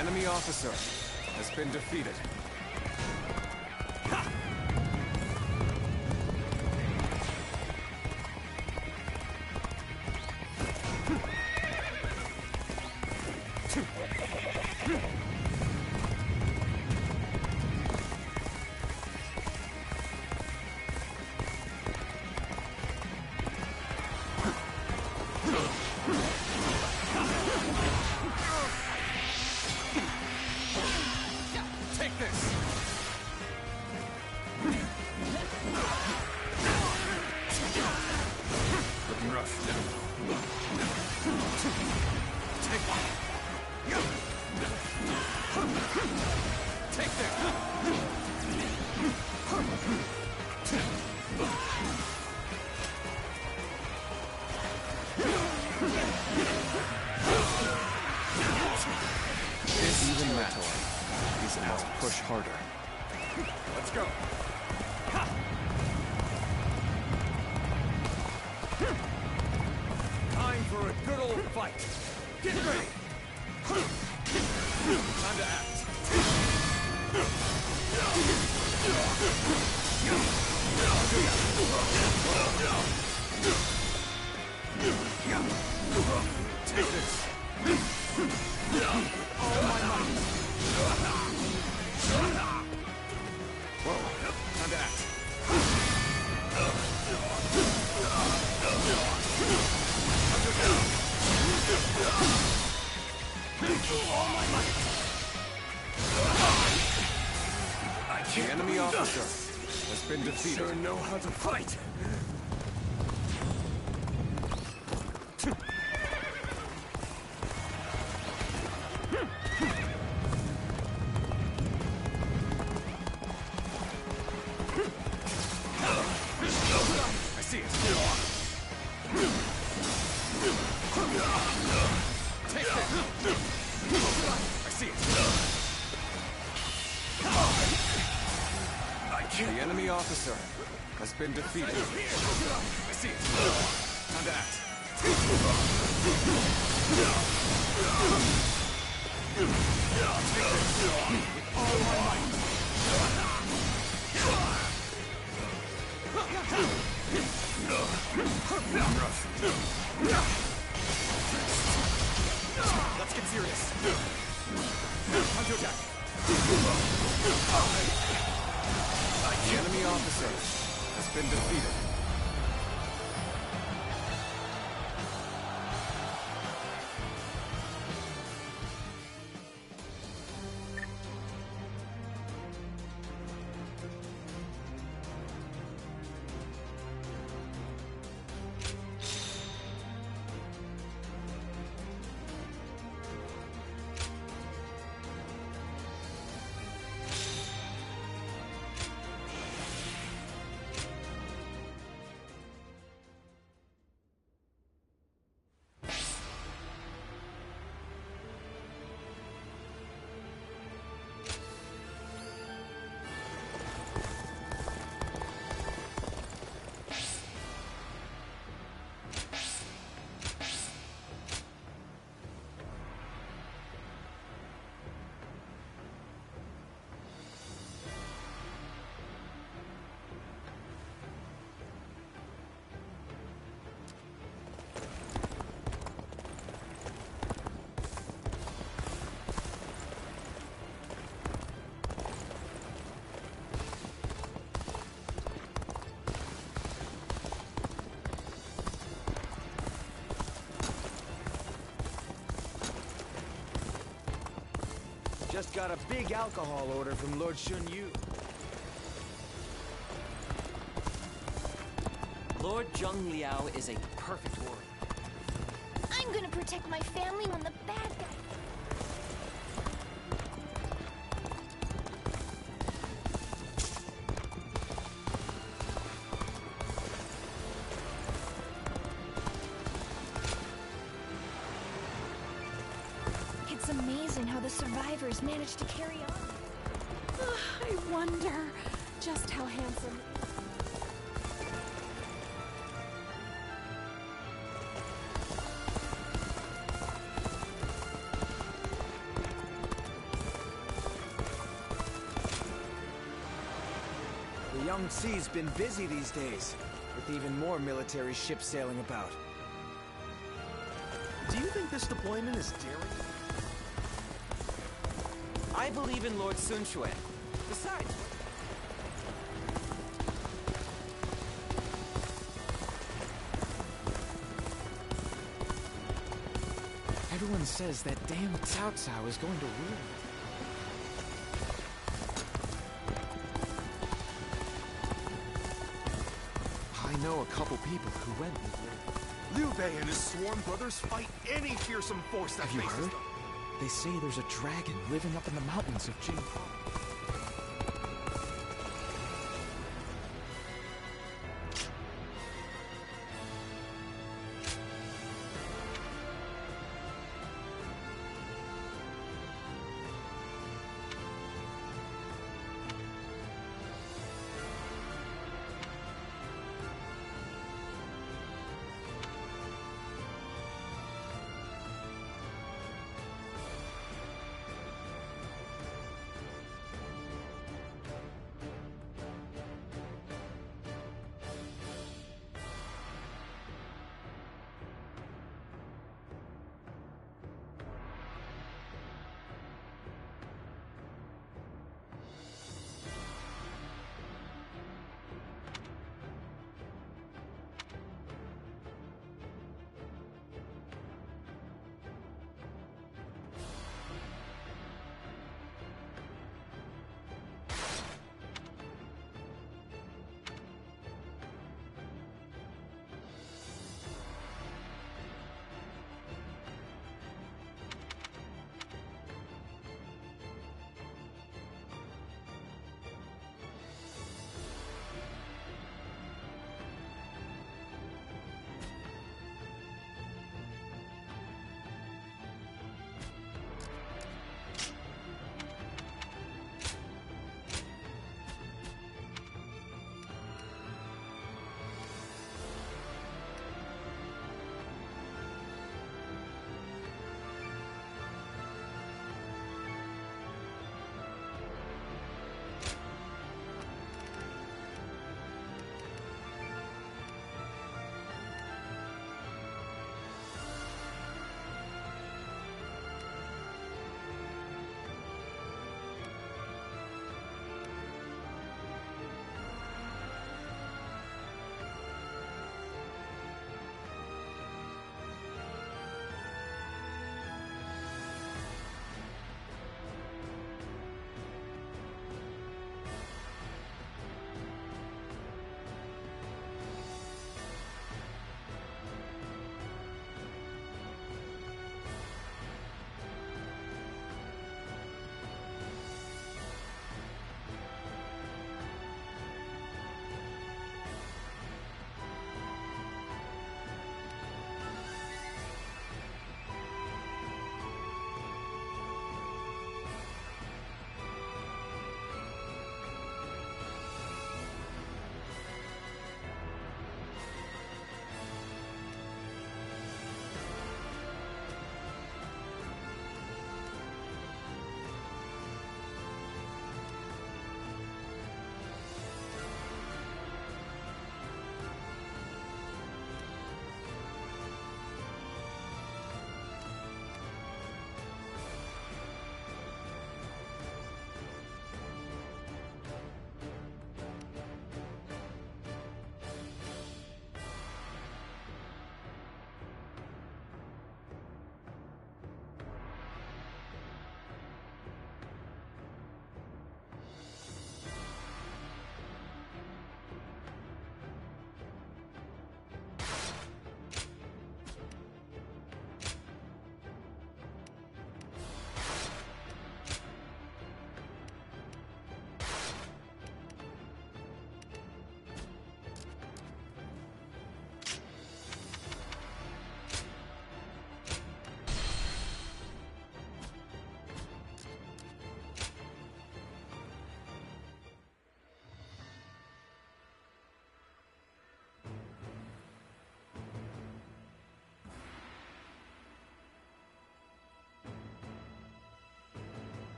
enemy officer has been defeated. Take this! Looking rough. Take one! Take this! Even metal. These must push harder. Let's go! Time for a good old fight! Get ready! Time to act! Take this! All my might! Whoa, time to act. All my might! The enemy officer has been defeated. Sure know how to fight! I see it. Take this. I see it. The enemy officer has been defeated. I see it. Time to act. Take this with all my might. Let's get serious. Time to attack. The enemy officer has been defeated. Just got a big alcohol order from Lord Shun Yu. Lord Zheng Liao is a perfect warrior. I'm gonna protect my family when the bad guy... It's amazing how the survivors managed to carry on. I wonder just how handsome... Yangtze's been busy these days, with even more military ships sailing about. Do you think this deployment is daring? I believe in Lord Sun Quan. Besides, everyone says that damn Cao Cao is going to rule. I know a couple people who went with Liu. Liu Bei and his sworn brothers fight any fearsome force that Have you faces heard? them. They say there's a dragon living up in the mountains of Jing Province.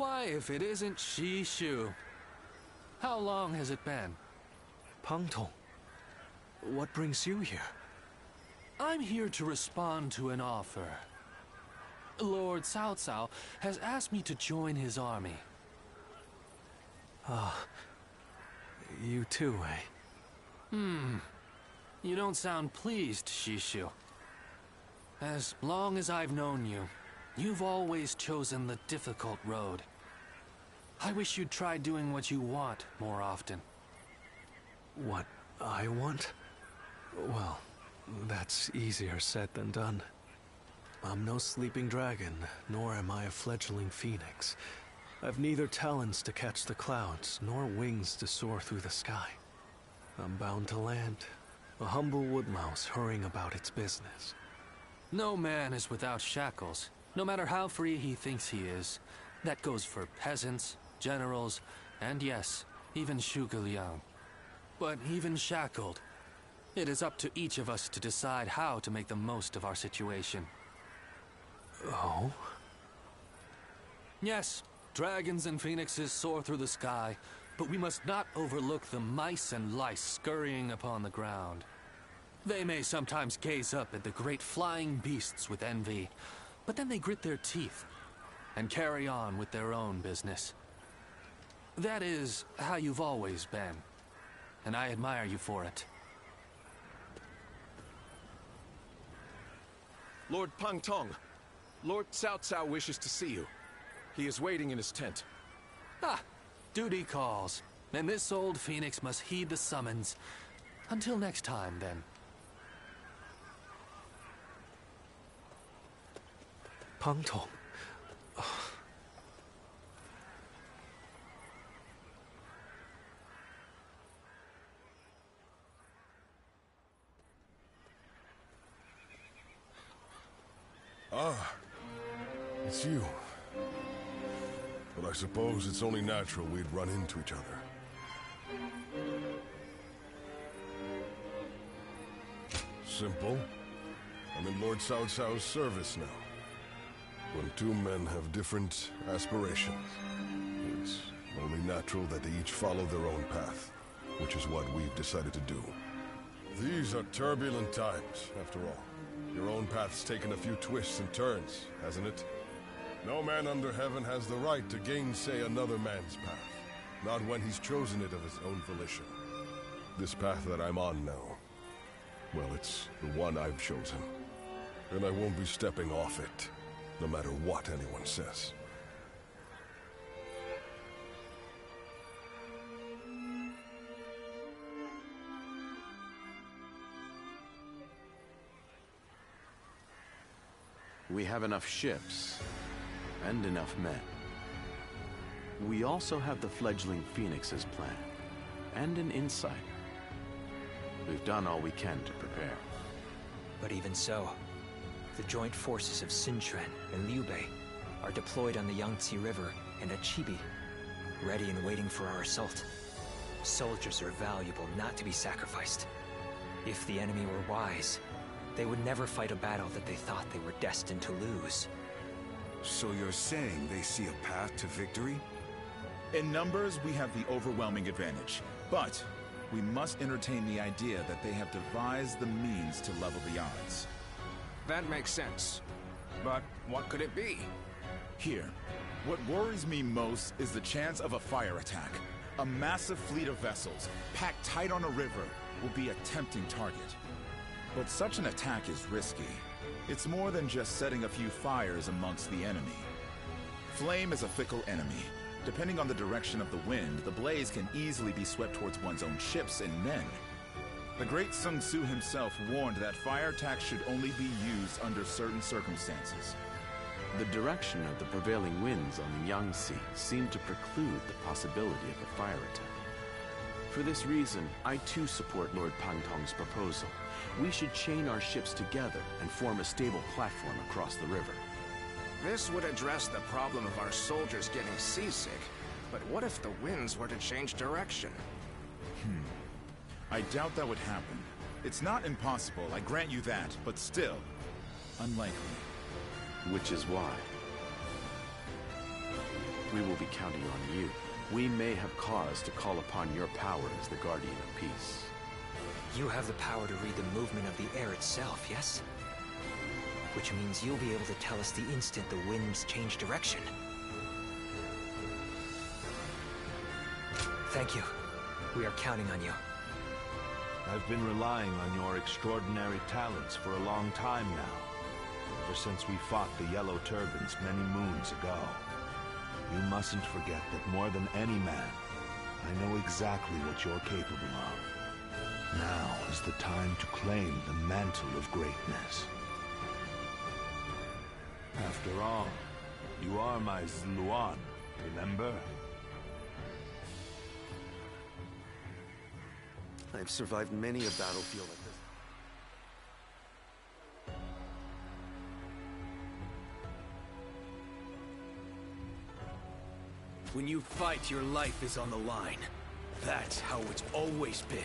Why, if it isn't Shishu? How long has it been? Pang Tong, what brings you here? I'm here to respond to an offer. Lord Cao Cao has asked me to join his army. Ah, you too, eh? You don't sound pleased, Shishu. As long as I've known you, you've always chosen the difficult road. I wish you'd try doing what you want more often. What I want? Well, that's easier said than done. I'm no sleeping dragon, nor am I a fledgling phoenix. I've neither talons to catch the clouds, nor wings to soar through the sky. I'm bound to land, a humble woodmouse hurrying about its business. No man is without shackles, no matter how free he thinks he is. That goes for peasants, generals, and yes, even Zhuge Liang. But even shackled, it is up to each of us to decide how to make the most of our situation. Oh? Yes, dragons and phoenixes soar through the sky, but we must not overlook the mice and lice scurrying upon the ground. They may sometimes gaze up at the great flying beasts with envy, but then they grit their teeth and carry on with their own business. That is how you've always been, and I admire you for it. Lord Pang Tong, Lord Cao Cao wishes to see you. He is waiting in his tent. Ah, duty calls, and this old phoenix must heed the summons. Until next time, then. Pang Tong. Ah, it's you. But I suppose it's only natural we'd run into each other. Simple. I'm in Lord Cao Cao's service now. When two men have different aspirations, it's only natural that they each follow their own path, which is what we've decided to do. These are turbulent times, after all. Your own path's taken a few twists and turns, hasn't it? No man under heaven has the right to gainsay another man's path, not when he's chosen it of his own volition. This path that I'm on now, well, it's the one I've chosen, and I won't be stepping off it, no matter what anyone says. We have enough ships, and enough men. We also have the fledgling Phoenix's plan, and an insider. We've done all we can to prepare. But even so, the joint forces of Sun Quan and Liu Bei are deployed on the Yangtze River and at Chibi, ready and waiting for our assault. Soldiers are valuable, not to be sacrificed. If the enemy were wise, they would never fight a battle that they thought they were destined to lose. So you're saying they see a path to victory? In numbers, we have the overwhelming advantage, but we must entertain the idea that they have devised the means to level the odds. That makes sense. But what could it be? Here, what worries me most is the chance of a fire attack. A massive fleet of vessels, packed tight on a river, will be a tempting target. But such an attack is risky. It's more than just setting a few fires amongst the enemy. Flame is a fickle enemy. Depending on the direction of the wind, the blaze can easily be swept towards one's own ships and men. The great Sun Tzu himself warned that fire attacks should only be used under certain circumstances. The direction of the prevailing winds on the Yangtze seemed to preclude the possibility of a fire attack. For this reason, I too support Lord Pang Tong's proposal. We should chain our ships together and form a stable platform across the river. This would address the problem of our soldiers getting seasick. But what if the winds were to change direction? I doubt that would happen. It's not impossible, I grant you that, but still, unlikely. Which is why. we will be counting on you. We may have cause to call upon your power as the Guardian of Peace. You have the power to read the movement of the air itself, yes? Which means you'll be able to tell us the instant the winds change direction. Thank you. We are counting on you. I've been relying on your extraordinary talents for a long time now. Ever since we fought the Yellow Turbans many moons ago. You mustn't forget that more than any man, I know exactly what you're capable of. Now is the time to claim the mantle of greatness. After all, you are my Zluan, remember? I've survived many a battlefield like this. When you fight, your life is on the line. That's how it's always been.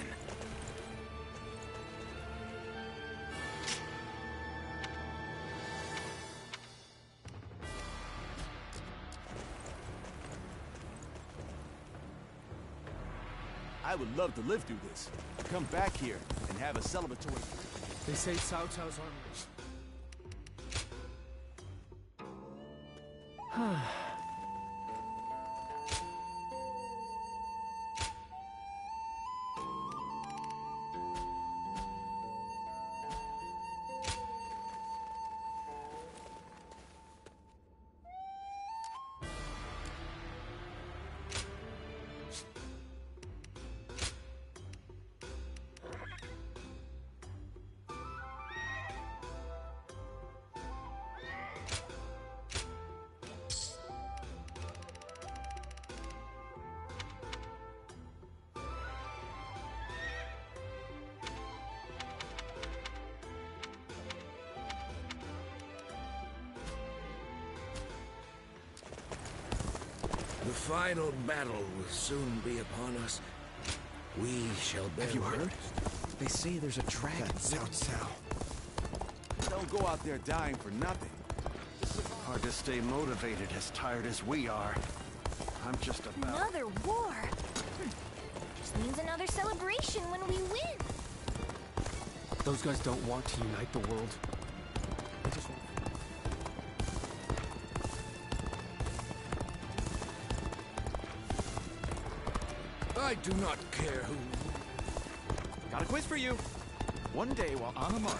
I would love to live through this. Come back here and have a celebratory... They say Cao Cao's army... The final battle will soon be upon us. We shall bear. Have you heard? They say there's a dragon. That's Cao Cao. Don't go out there dying for nothing. Hard to stay motivated as tired as we are. I'm just about... Another war? Just means another celebration when we win. Those guys don't want to unite the world. They just want... I do not care who... Got a quiz for you. One day while on a march,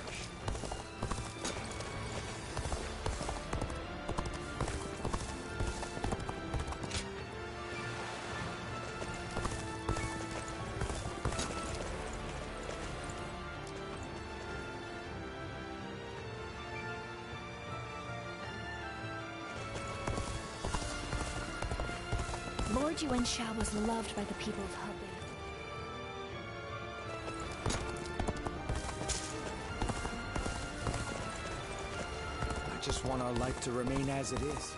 Lord Yuan Shao was loved by the people of Hebei. I just want our life to remain as it is.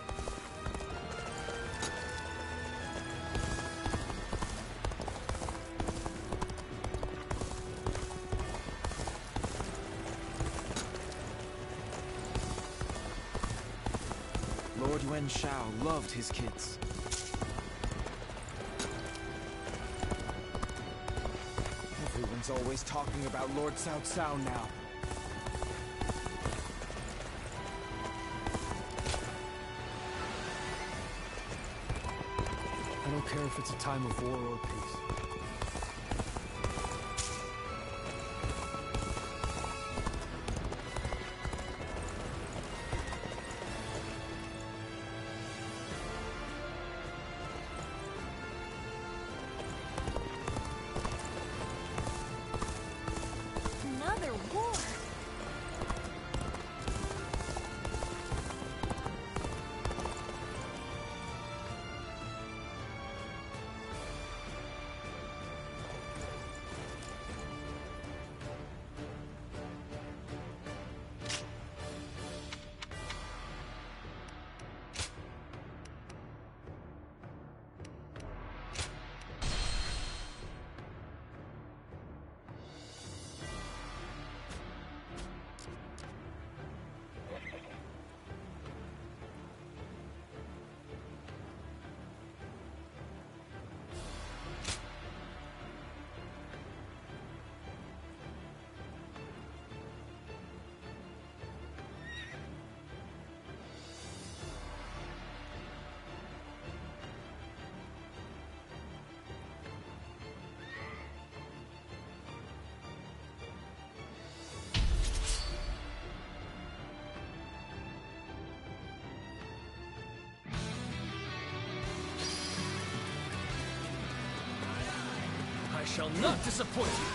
Lord Yuan Shao loved his kids. Everyone's always talking about Lord Cao Cao now. I don't care if it's a time of war or peace. Another war? I shall not disappoint you.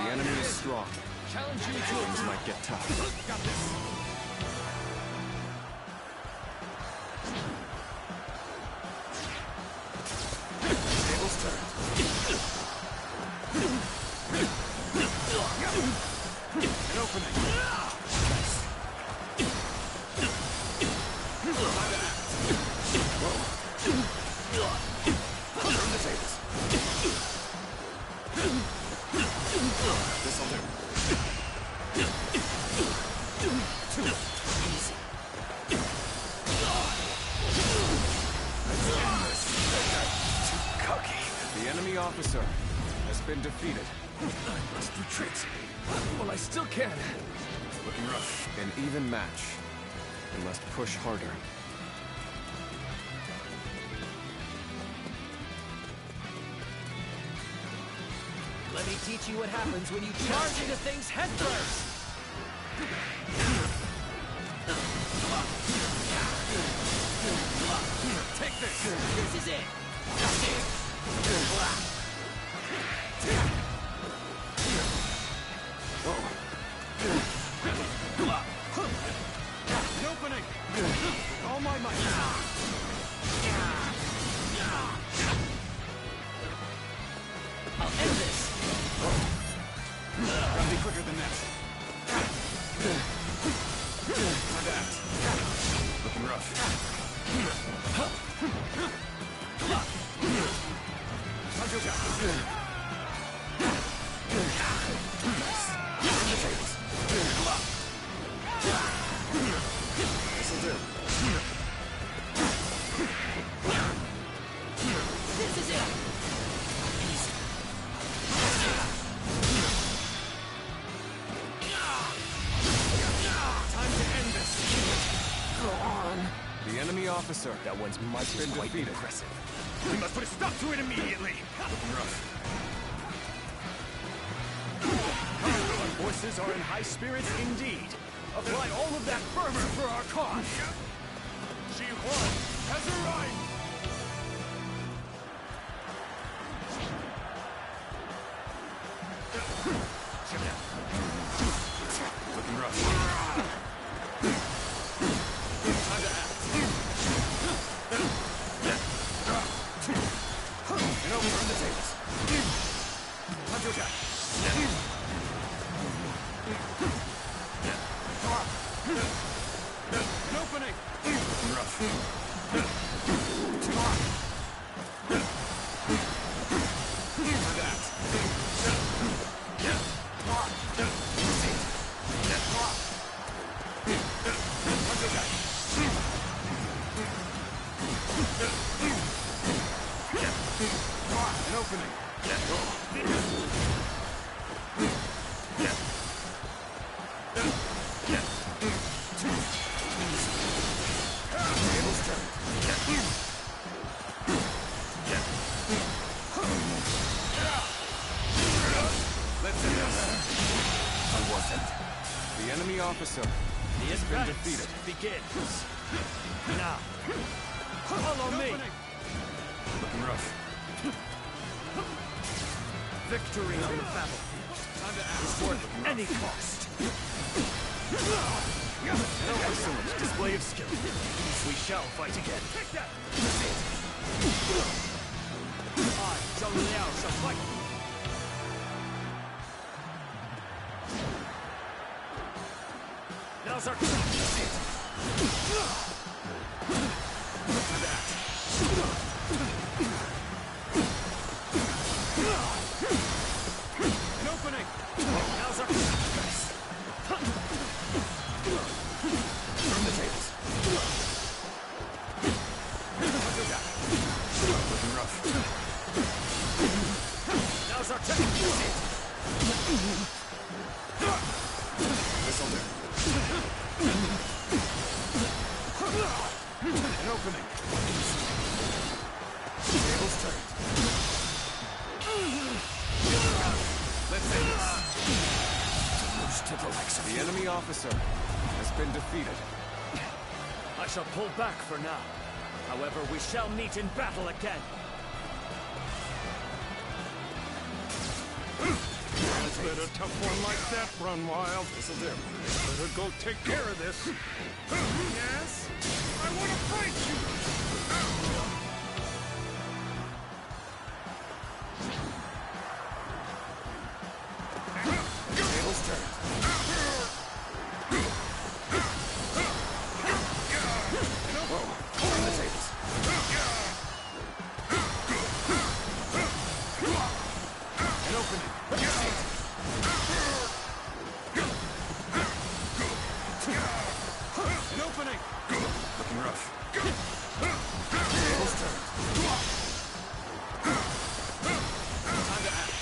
The enemy is strong. Challenge you to Things might get tough. Got this. Tables turned. An opening. Time to act. Turn the tables. This'll do. Easy. Too cocky. The enemy officer has been defeated. I must retreat. Well, I still can. Looking rough. An even match. We must push harder. Let me teach you what happens when you charge into things head first. Take this. This is it. An opening. With all my might. I'll end this. Gotta be quicker than that. Time to act. Looking rough. Time to attack. Nice. Turn the tables. This'll do. This is it. Time to end this. Go on. The enemy officer. That one's might been quite defeated. impressive. We must put a stop to it immediately. Looking rough. Our forces are in high spirits indeed. Apply all of that fervor for our cause. Xi Huan has arrived. Looking rough. Time to act. And over on the tables. Time to attack. An opening. Looking rough. Time to act. An opening. Tables turned. Let's end this. I wasn't. The enemy officer has been defeated. Begins. Now, follow me. Looking rough. Victory on the battlefield is worth any cost. An excellent display of skill. We shall fight again. Take that! I, Zhang Liao, shall fight. Now's our time. An opening. Now's our From the tables. Looking rough. Now's our time. This'll do. An opening. Tables turned. Let's end this. The enemy officer has been defeated. I shall pull back for now. However, we shall meet in battle again. let a tough one like that run wild. This'll do. Better go take care of this. Yes? I want to fight you! Tables turned. Turn the tables. An opening. Your seat. An opening. Looking rough. Tables turned. Time to act.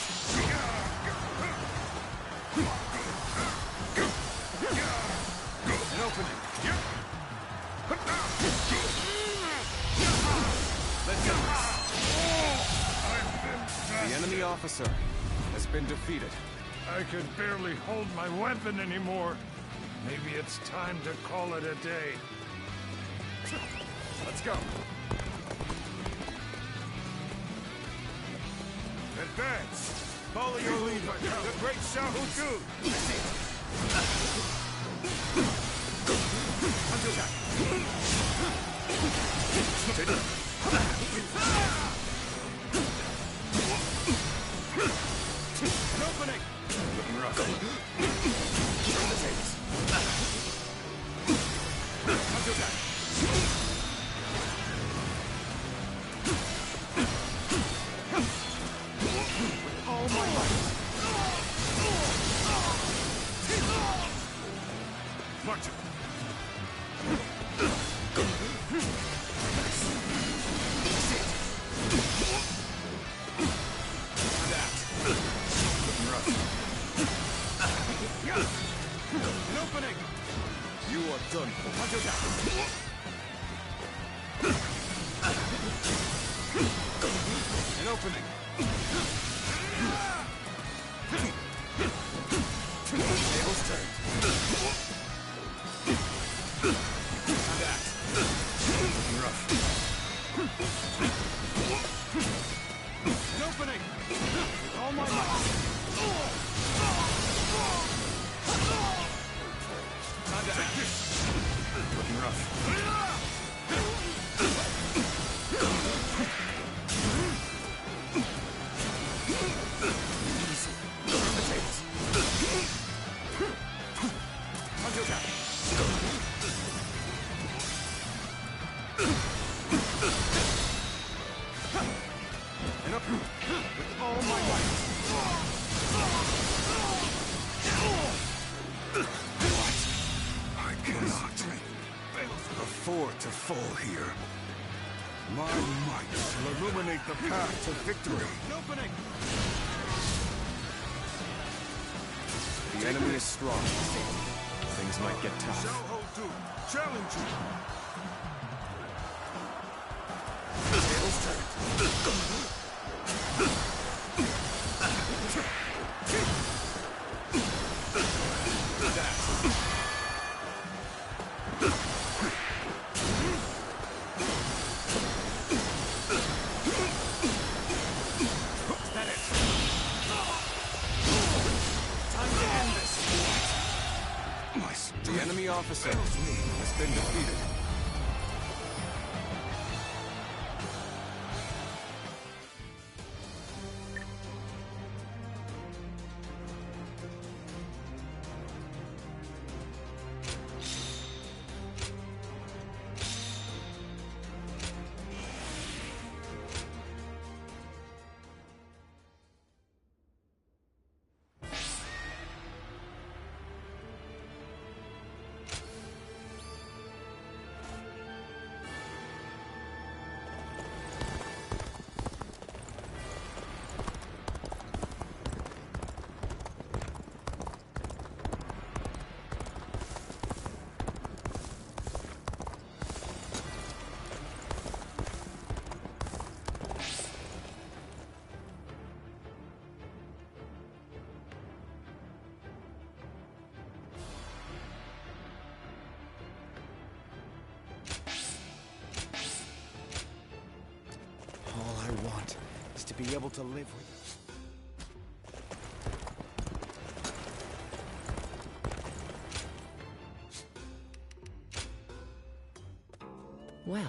An opening. Let's go. The enemy officer has been defeated. I could barely hold my weapon anymore. Maybe it's time to call it a day. Let's go. Advance! Follow your leader, the great Shahutu! An opening! Looking rough. Turn the tables. Until that. With all my might. March it! An opening! You are done. Until that. An opening. Tables turned. Time to act. Looking rough. An opening! With all my might. Time to act. Looking rough. Easy. Turn the tables. Until that. And up with all my might. I cannot afford to fall here. My might will illuminate the path to victory. An opening! The enemy is strong. Things might get tough. Shahutu, challenge you! Tables turned. That. Is that it? Time to end this. The enemy officer has been defeated. All I want is to be able to live with... Well...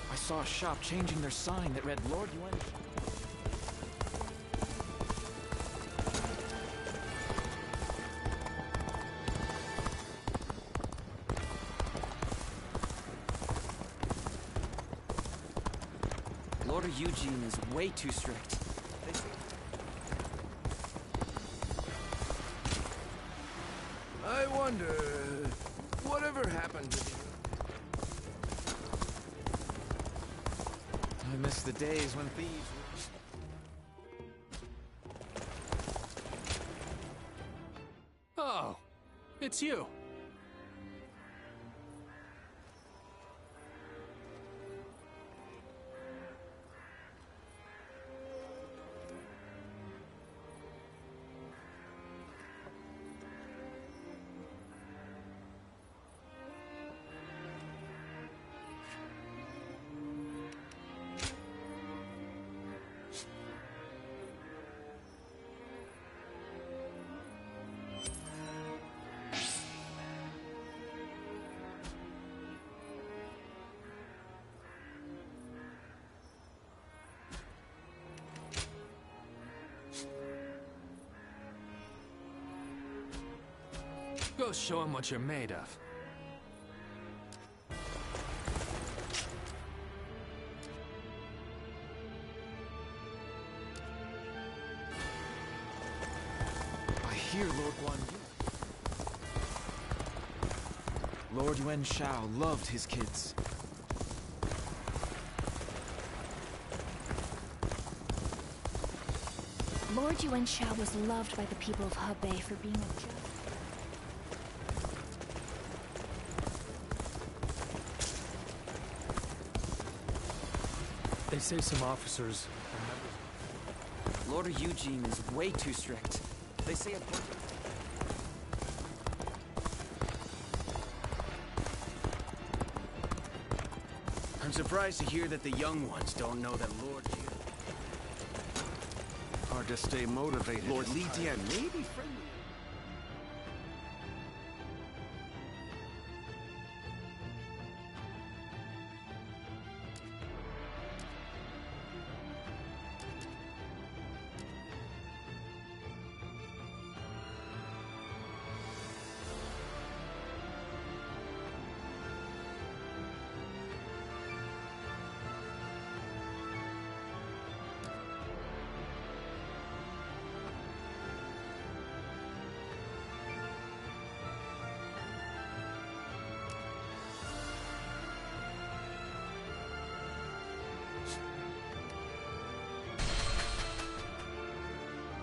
I saw a shop changing their sign that read Lord Yuan. Lord Eugene is way too strict. I wonder... whatever happened to you? I miss the days when thieves... Oh, it's you. Go show him what you're made of. I hear Lord Guan Yu. Lord Yuan Shao loved his kids. Lord Yuan Shao was loved by the people of Hebei for being a just... They say some officers are members. Lord Eugene is way too strict. They say a bunch of... I'm surprised to hear that the young ones don't know that Lord Yu... Hard to stay motivated. Lord Li Dian may be friendly.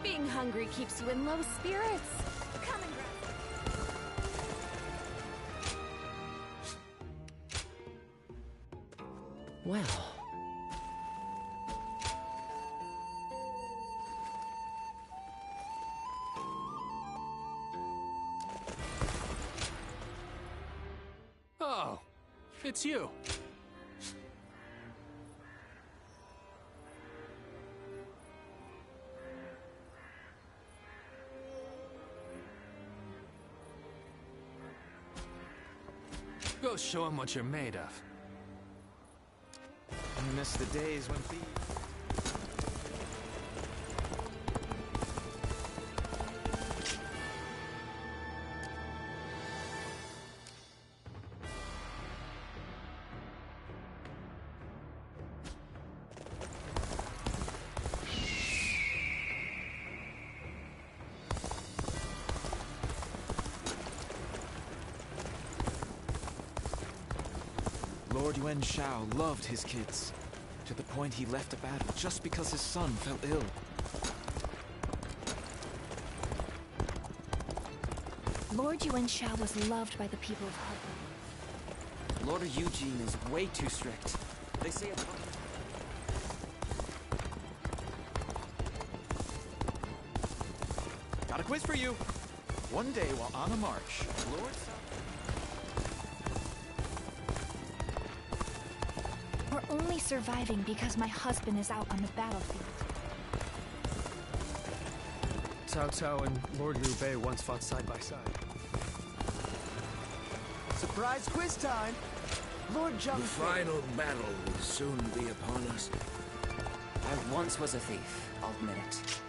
Being hungry keeps you in low spirits. Come and grab. Well... Oh, it's you. Go show him what you're made of. I miss the days when thieves... Lord Yuan Shao loved his kids, to the point he left a battle just because his son fell ill. Lord Yuan Shao was loved by the people of Hebei. Lord Eugene is way too strict. They say a bunch of... Gotta quiz for you. One day while on a march, Lord... We're only surviving because my husband is out on the battlefield. Cao Cao and Lord Liu Bei once fought side by side. Surprise quiz time! Lord Zhang The final battle will soon be upon us. I once was a thief, I'll admit it.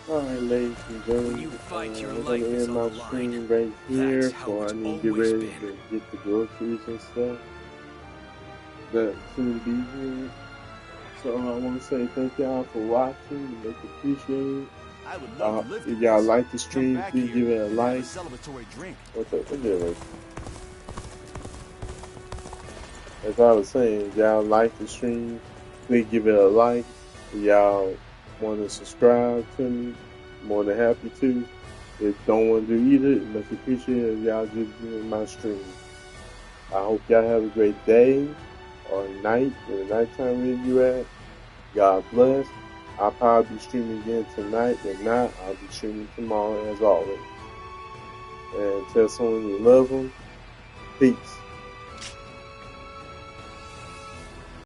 Alright, ladies and gentlemen, I'm going to end my stream right here, so I need to get ready to get the groceries and stuff that soon be here. So I want to say thank y'all for watching, make it appreciated. I would love to live if y'all like the stream, please give it a like. Celebratory drink. What's up? What's it? As I was saying, if y'all like the stream, please give it a like. If y'all want to subscribe to me, more than happy to. If don't want to do either, much appreciated if y'all just join my stream. I hope y'all have a great day or night, where the nighttime where you at. God bless. I'll probably be streaming again tonight. If not, I'll be streaming tomorrow as always. And tell someone you love them. Peace.